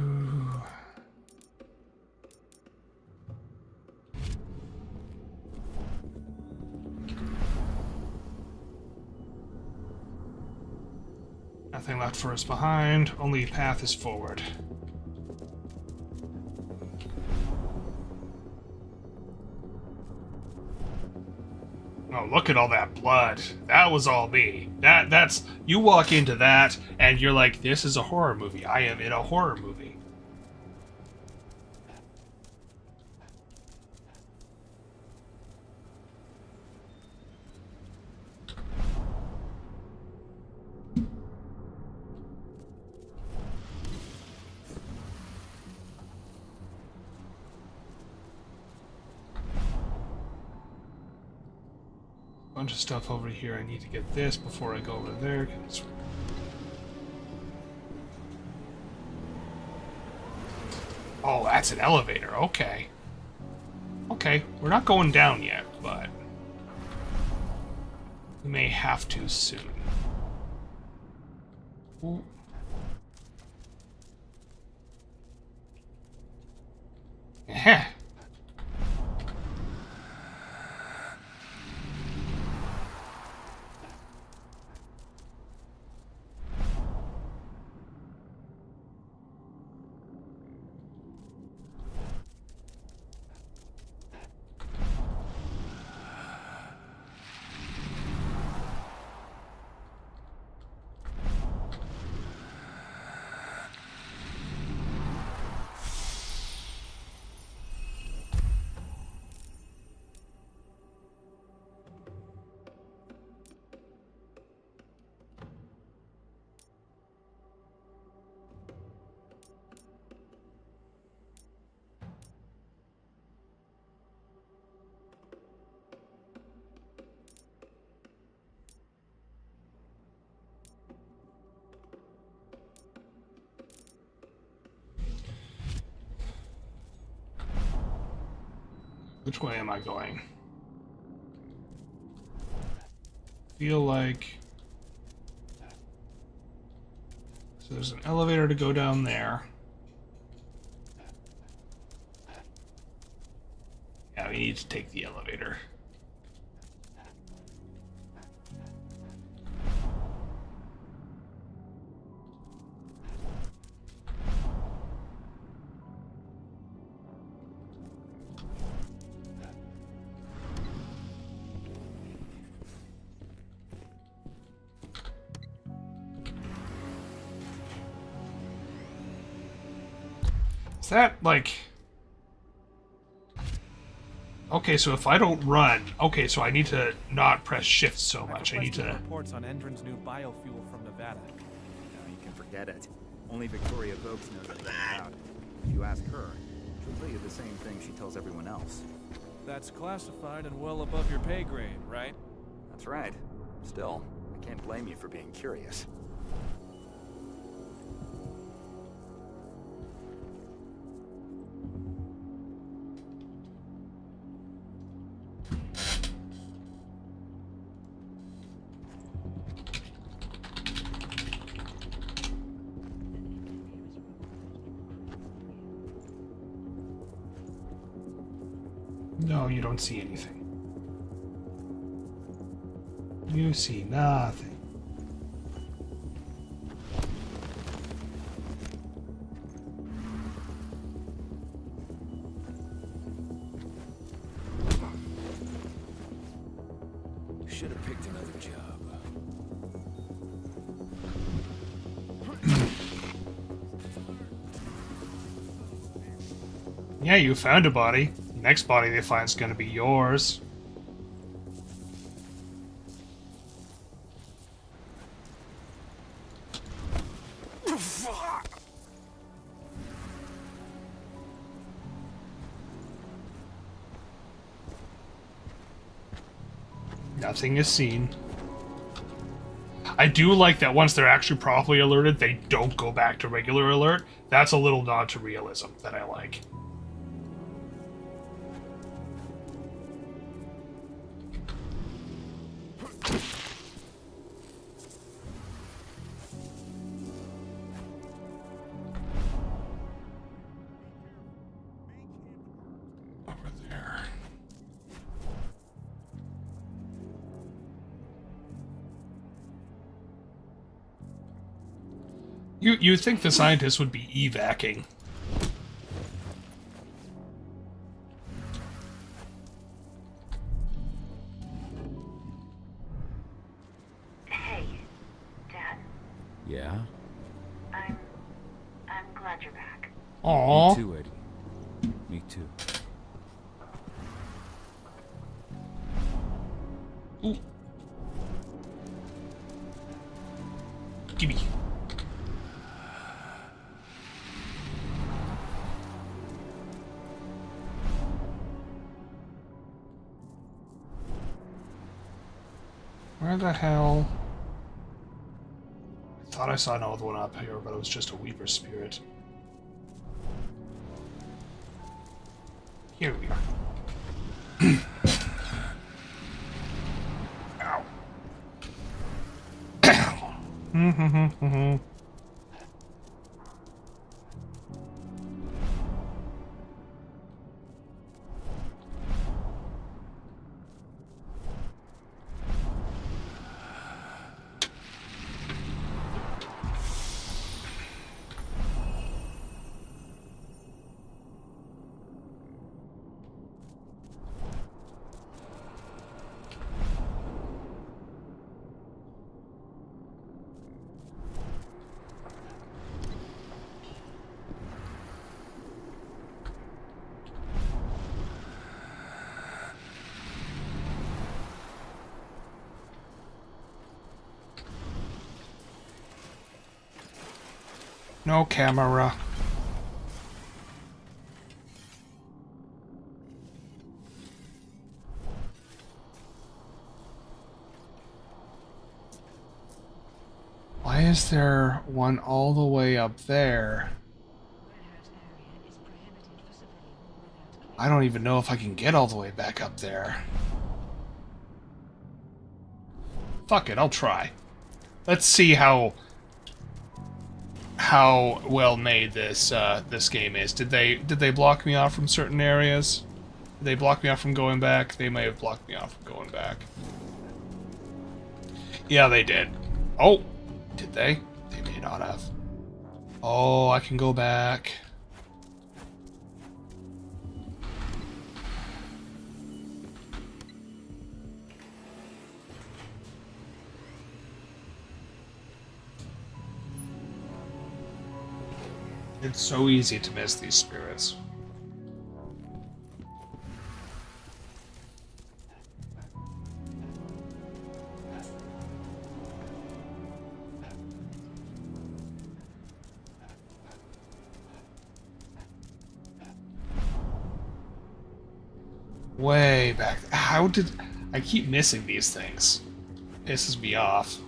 Nothing left for us behind, only path is forward. Oh, look at all that blood. That was all me. That's you walk into that and you're like, this is a horror movie. I am in a horror movie. Bunch of stuff over here. I need to get this before I go over there. 'Cause oh, that's an elevator. Okay. Okay, we're not going down yet, but we may have to soon. Ooh. Yeah. Which way am I going? Feel like... So there's an elevator to go down there. Yeah, we need to take the elevator. Is that, like... Okay, so if I don't run... Okay, so I need to not press shift so much. I need to... Reports on Endron's new biofuel from Nevada. No, you can forget it. Only Victoria Vokes knows anything about it. If you ask her, she'll tell you the same thing she tells everyone else. That's classified and well above your pay grade, right? That's right. Still, I can't blame you for being curious. No, you don't see anything. You see nothing. Should have picked another job. Yeah, you found a body. The next body they find is going to be yours. Nothing is seen. I do like that once they're actually properly alerted, they don't go back to regular alert. That's a little nod to realism that I like. You think the scientists would be evacing? Hey, Dad. Yeah? I'm glad you're back. Aww. Me too, Eddie. Me too. Ooh. Gimme. Where the hell? I thought I saw another one up here, but it was just a Weaver spirit. Here we are. Ow. No camera. Why is there one all the way up there? I don't even know if I can get all the way back up there. Fuck it, I'll try. Let's see how well made this this game is. Did they block me off from certain areas? Did they block me off from going back? They may have blocked me off from going back. Yeah, they did. Oh, did they? They may not have. Oh, I can go back. It's so easy to miss these spirits. Way back. How did I keep missing these things? Pisses me off.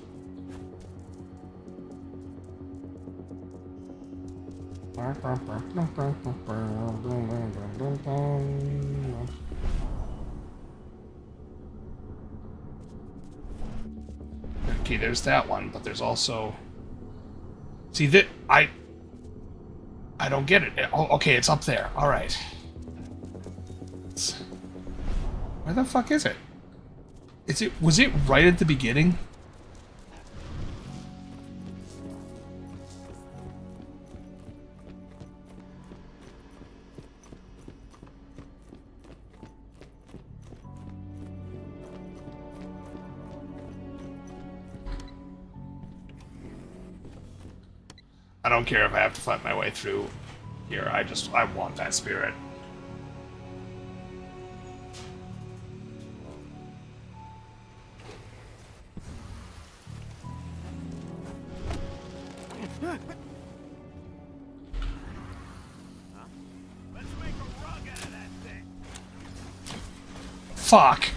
Okay, there's that one, but there's also... See, that I don't get it. Oh, okay, it's up there. All right. Where the fuck is it? Was it right at the beginning? I don't care if I have to fight my way through here. I want that spirit. Fuck.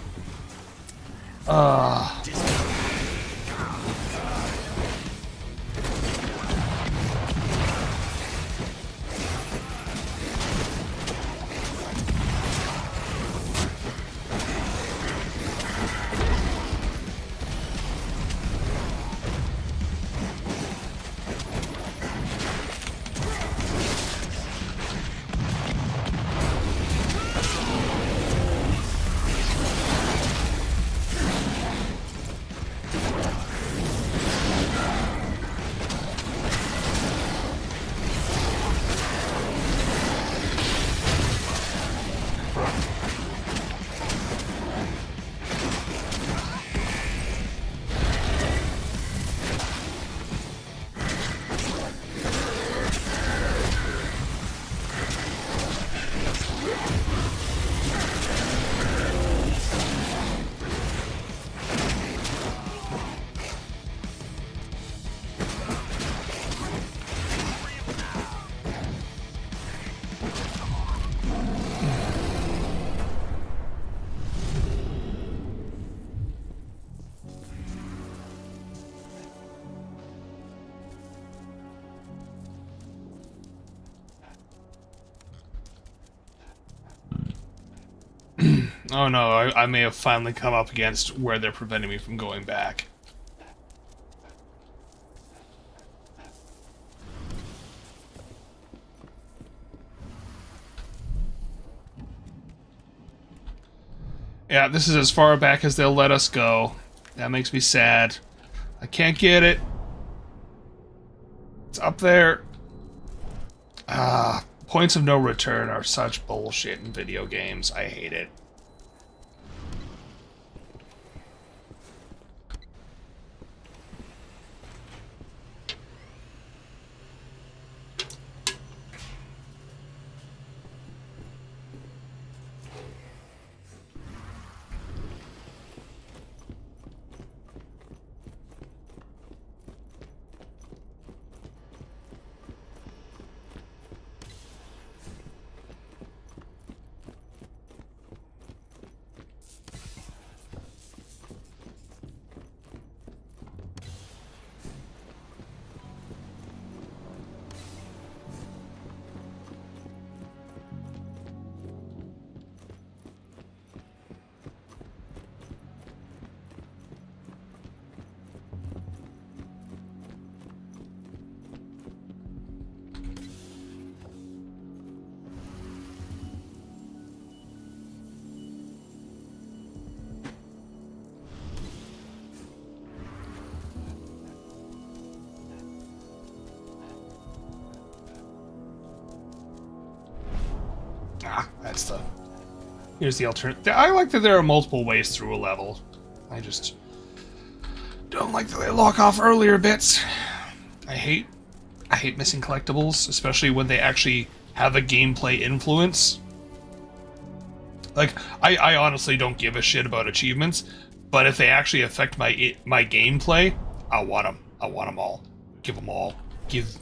Oh no, I may have finally come up against where they're preventing me from going back. Yeah, this is as far back as they'll let us go. That makes me sad. I can't get it. It's up there. Points of no return are such bullshit in video games. I hate it. That's the... Here's the alternate. I like that there are multiple ways through a level. I just don't like that they lock off earlier bits. I hate missing collectibles, especially when they actually have a gameplay influence. Like, I honestly don't give a shit about achievements, but if they actually affect my gameplay, I want them. I want them all. Give them all. Give.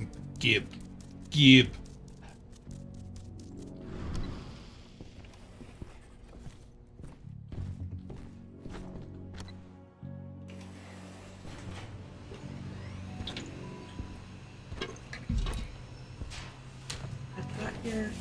Here.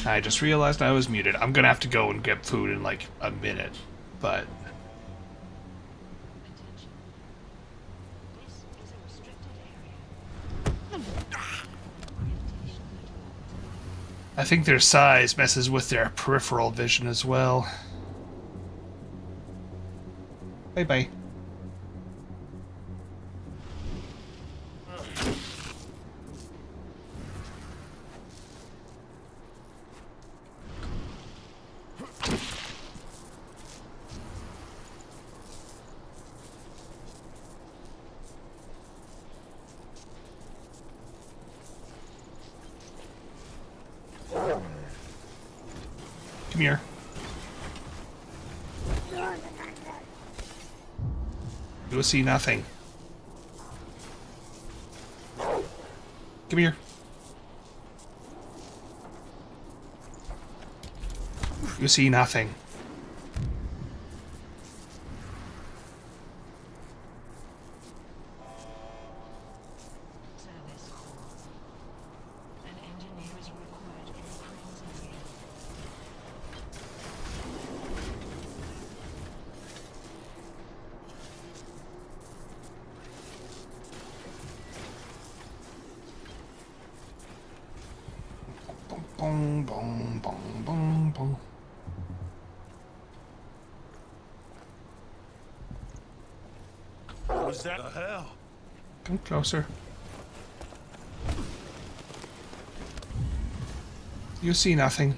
I just realized I was muted. I'm gonna have to go and get food in like a minute, but... I think their size messes with their peripheral vision as well. Bye-bye. Come here. You will see nothing. Come here. You see nothing. Boom, boom, boom, boom, boom. What was that? The hell? Come closer. You see nothing.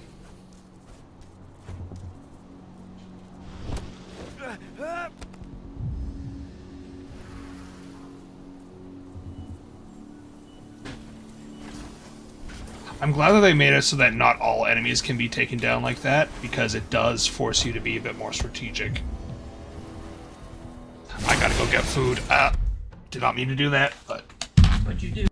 I'm glad that they made it so that not all enemies can be taken down like that, because it does force you to be a bit more strategic. I gotta go get food. Did not mean to do that, but you do.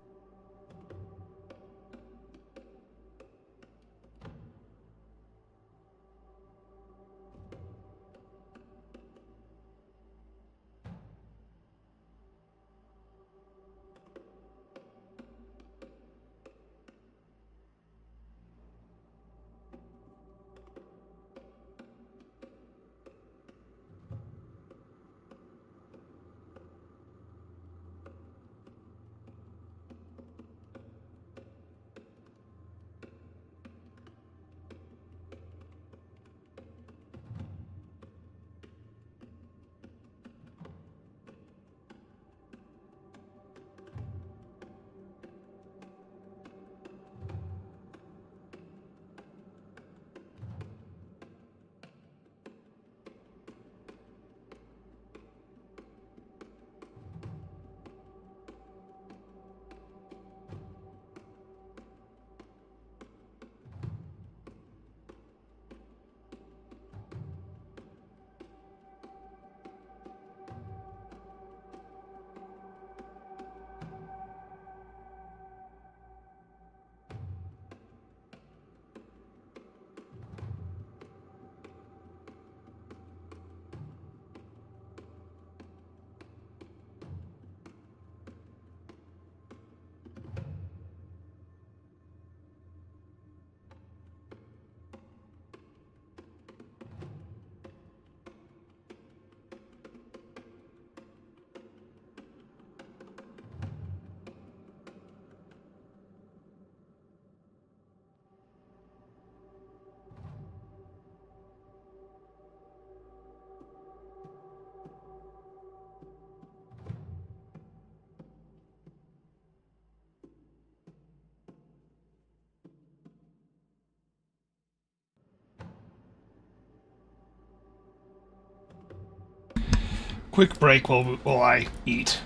quick break while I eat.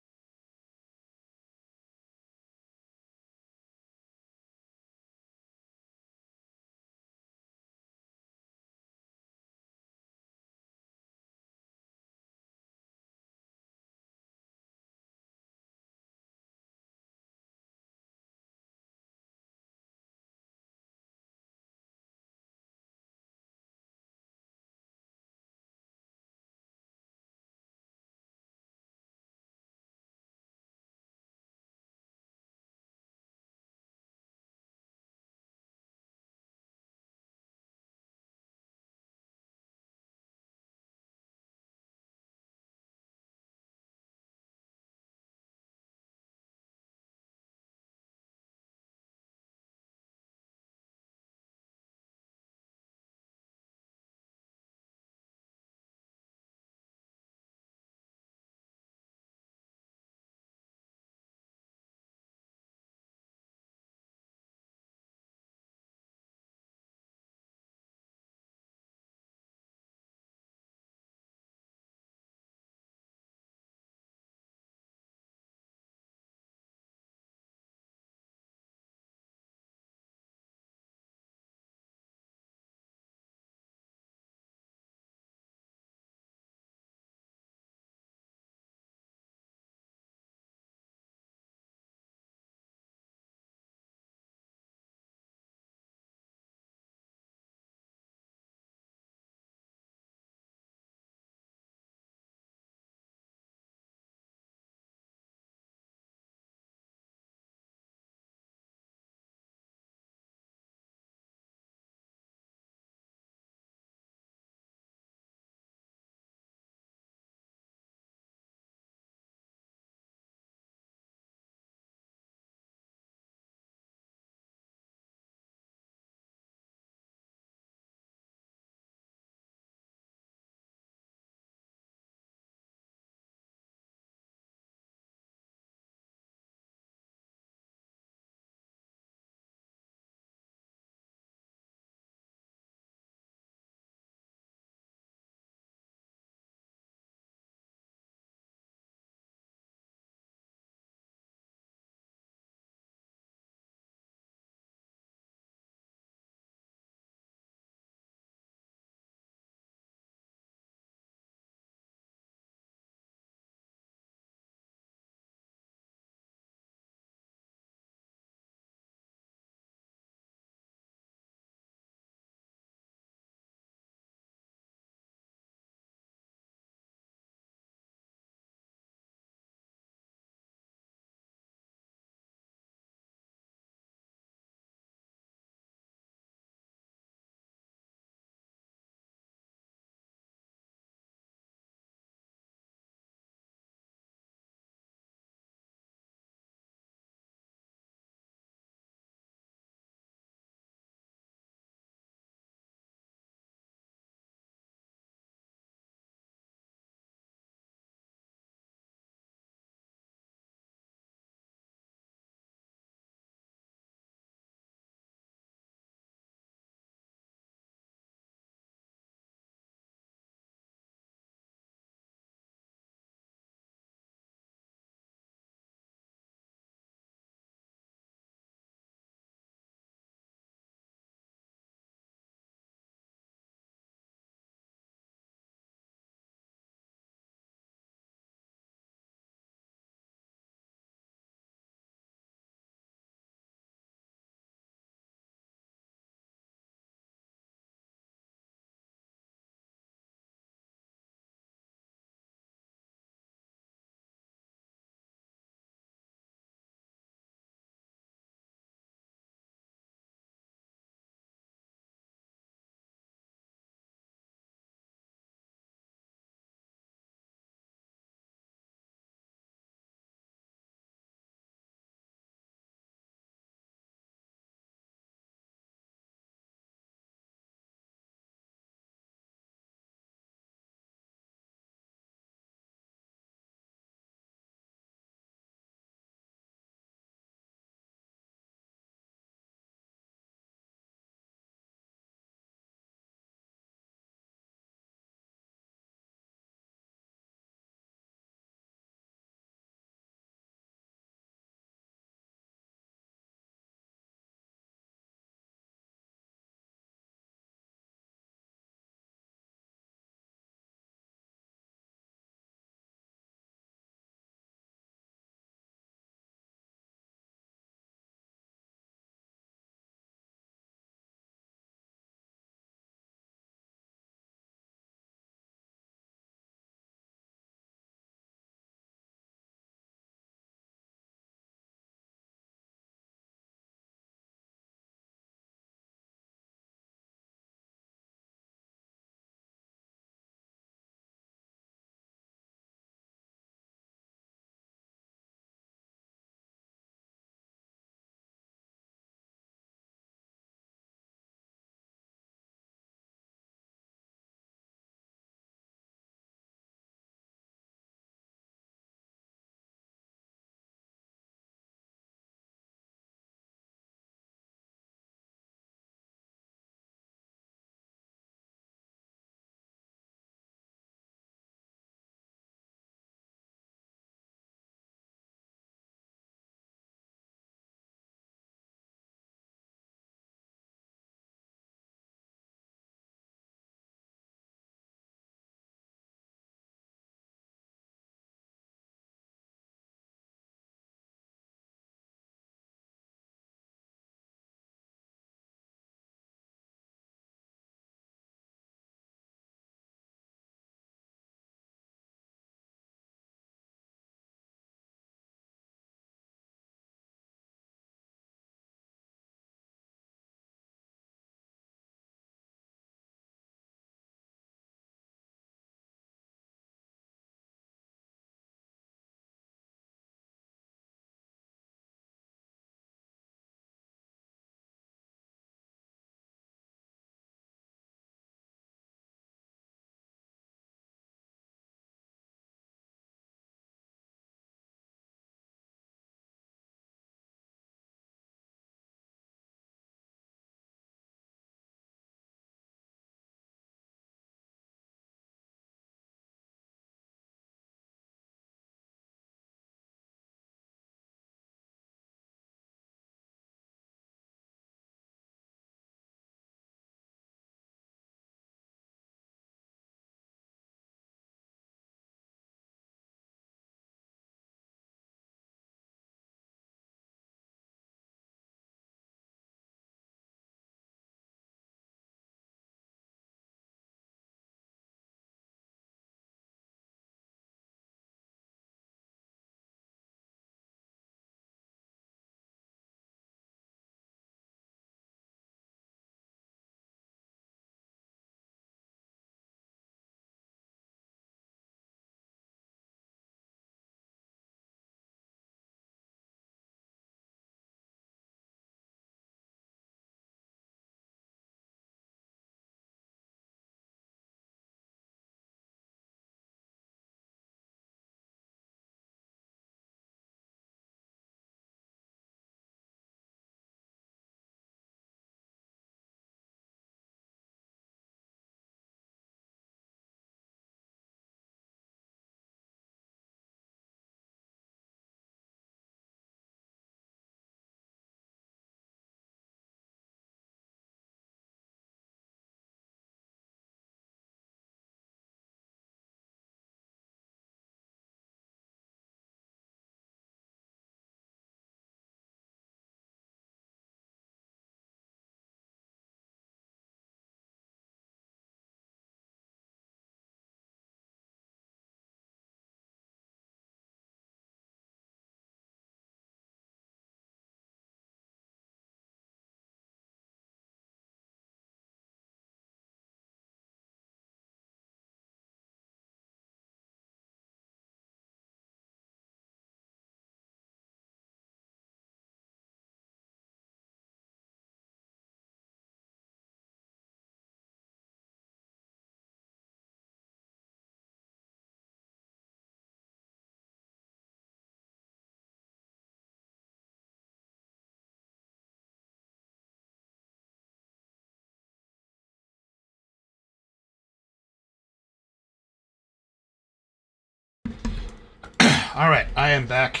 Alright, I am back.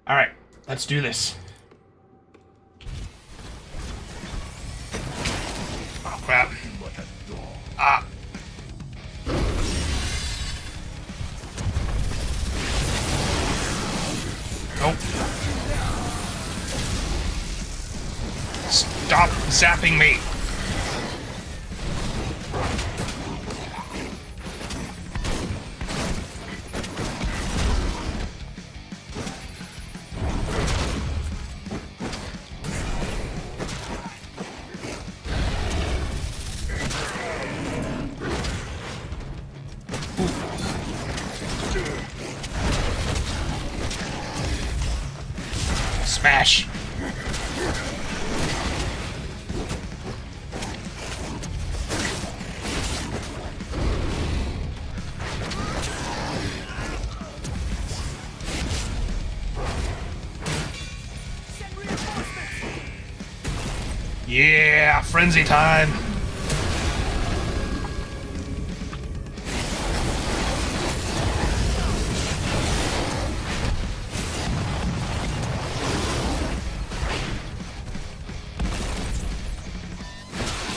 Alright, let's do this. Oh, crap. Ah. Nope. Stop zapping me. Smash. Yeah, frenzy time.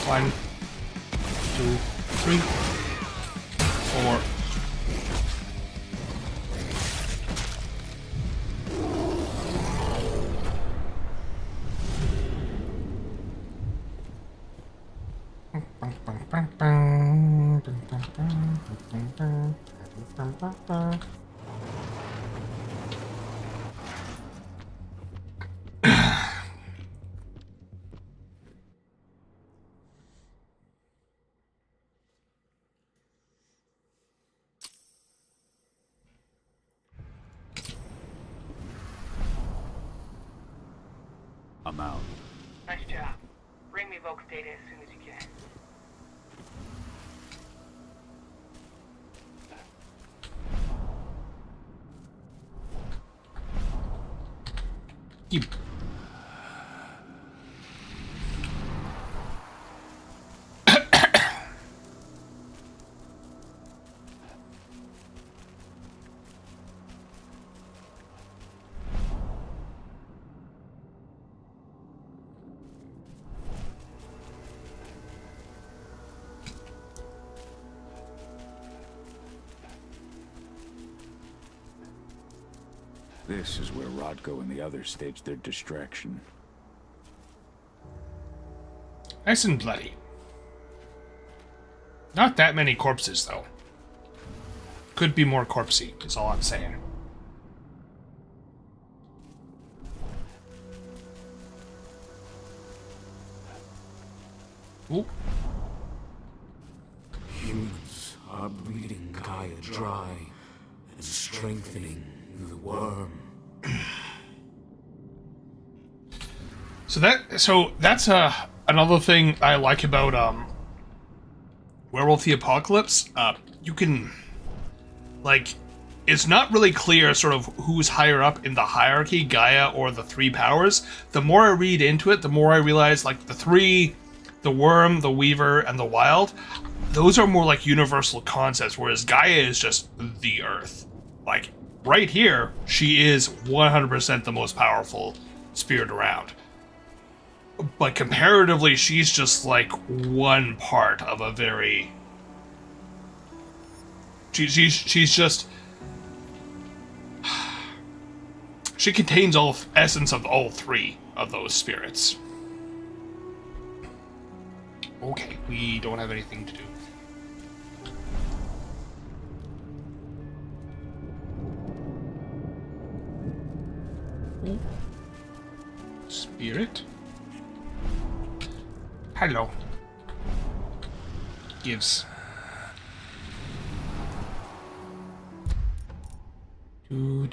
One, 2, 3, 4. I'm out. Nice job. Bring me Volk's data as soon as you can. You. This is where Rodko and the others staged their distraction. Nice and bloody. Not that many corpses, though. Could be more corpsey, is all I'm saying. Ooh. Humans are bleeding Gaia dry and strengthening the worm. So that's another thing I like about Werewolf the Apocalypse. You can, like, it's not really clear sort of who's higher up in the hierarchy, Gaia or the three powers. The more I read into it, the more I realize, like, the three, the worm, the weaver, and the wild, those are more like universal concepts, whereas Gaia is just the earth. Like, right here, she is 100% the most powerful spirit around. But comparatively, she's just like one part of a very... She's just... She contains all essence of all three of those spirits. Okay, we don't have anything to do. Spirit? Hello. Gives. Do.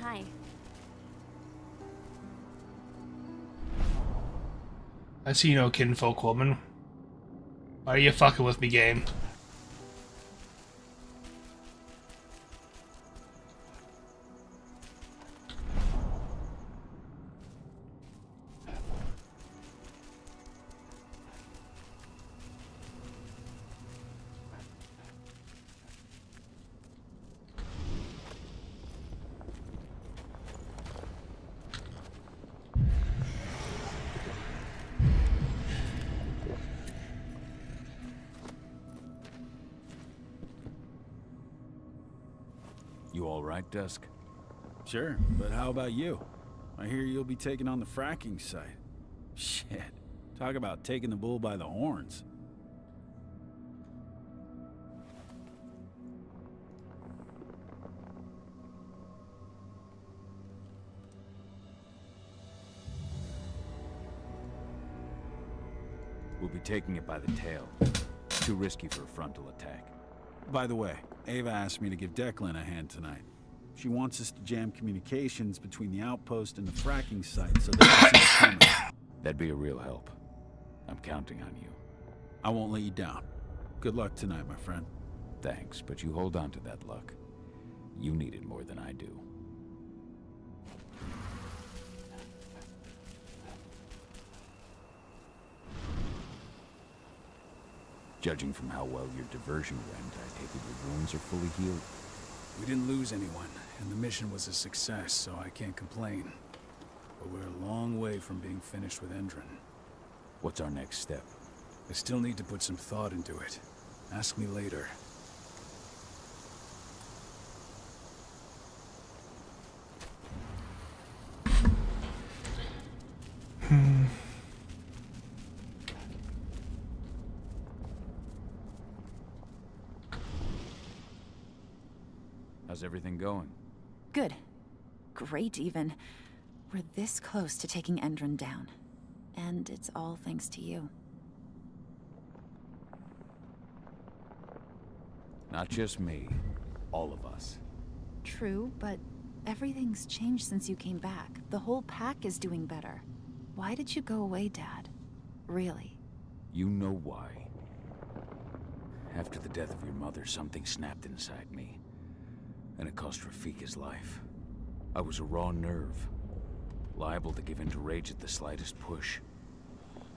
Hi. I see no kinfolk woman. Why are you fucking with me, game? You all right, Dusk? Sure, but how about you? I hear you'll be taking on the fracking site. Shit. Talk about taking the bull by the horns. We'll be taking it by the tail. Too risky for a frontal attack. By the way, Ava asked me to give Declan a hand tonight. She wants us to jam communications between the outpost and the fracking site so they can see us coming. That'd be a real help. I'm counting on you. I won't let you down. Good luck tonight, my friend. Thanks, but you hold on to that luck. You need it more than I do. Judging from how well your diversion went, I take it your wounds are fully healed. We didn't lose anyone, and the mission was a success, so I can't complain. But we're a long way from being finished with Endron. What's our next step? I still need to put some thought into it. Ask me later. How's everything going? Good. Great, even. We're this close to taking Endron down. And it's all thanks to you. Not just me. All of us. True, but everything's changed since you came back. The whole pack is doing better. Why did you go away, Dad? Really? You know why. After the death of your mother, something snapped inside me. And it cost Rafik his life. I was a raw nerve. Liable to give in to rage at the slightest push.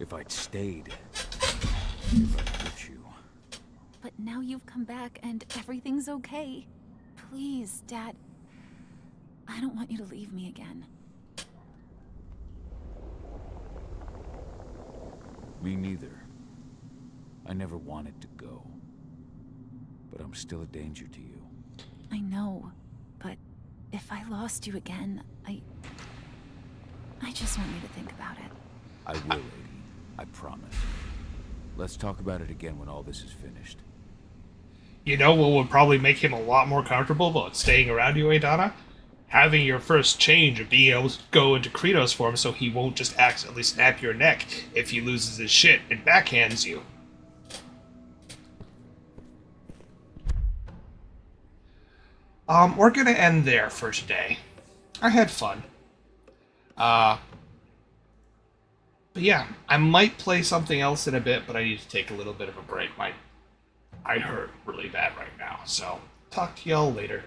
If I'd stayed, if I'd hurt you. But now you've come back and everything's okay. Please, Dad. I don't want you to leave me again. Me neither. I never wanted to go. But I'm still a danger to you. I know, but if I lost you again, I just want you to think about it. I will, lady. I promise. Let's talk about it again when all this is finished. You know what would probably make him a lot more comfortable about staying around you, Adana? Having your first change of being able to go into Kratos form so he won't just accidentally snap your neck if he loses his shit and backhands you. We're gonna end there for today. I had fun. But yeah, I might play something else in a bit, but I need to take a little bit of a break. My eye hurt really bad right now, so talk to y'all later.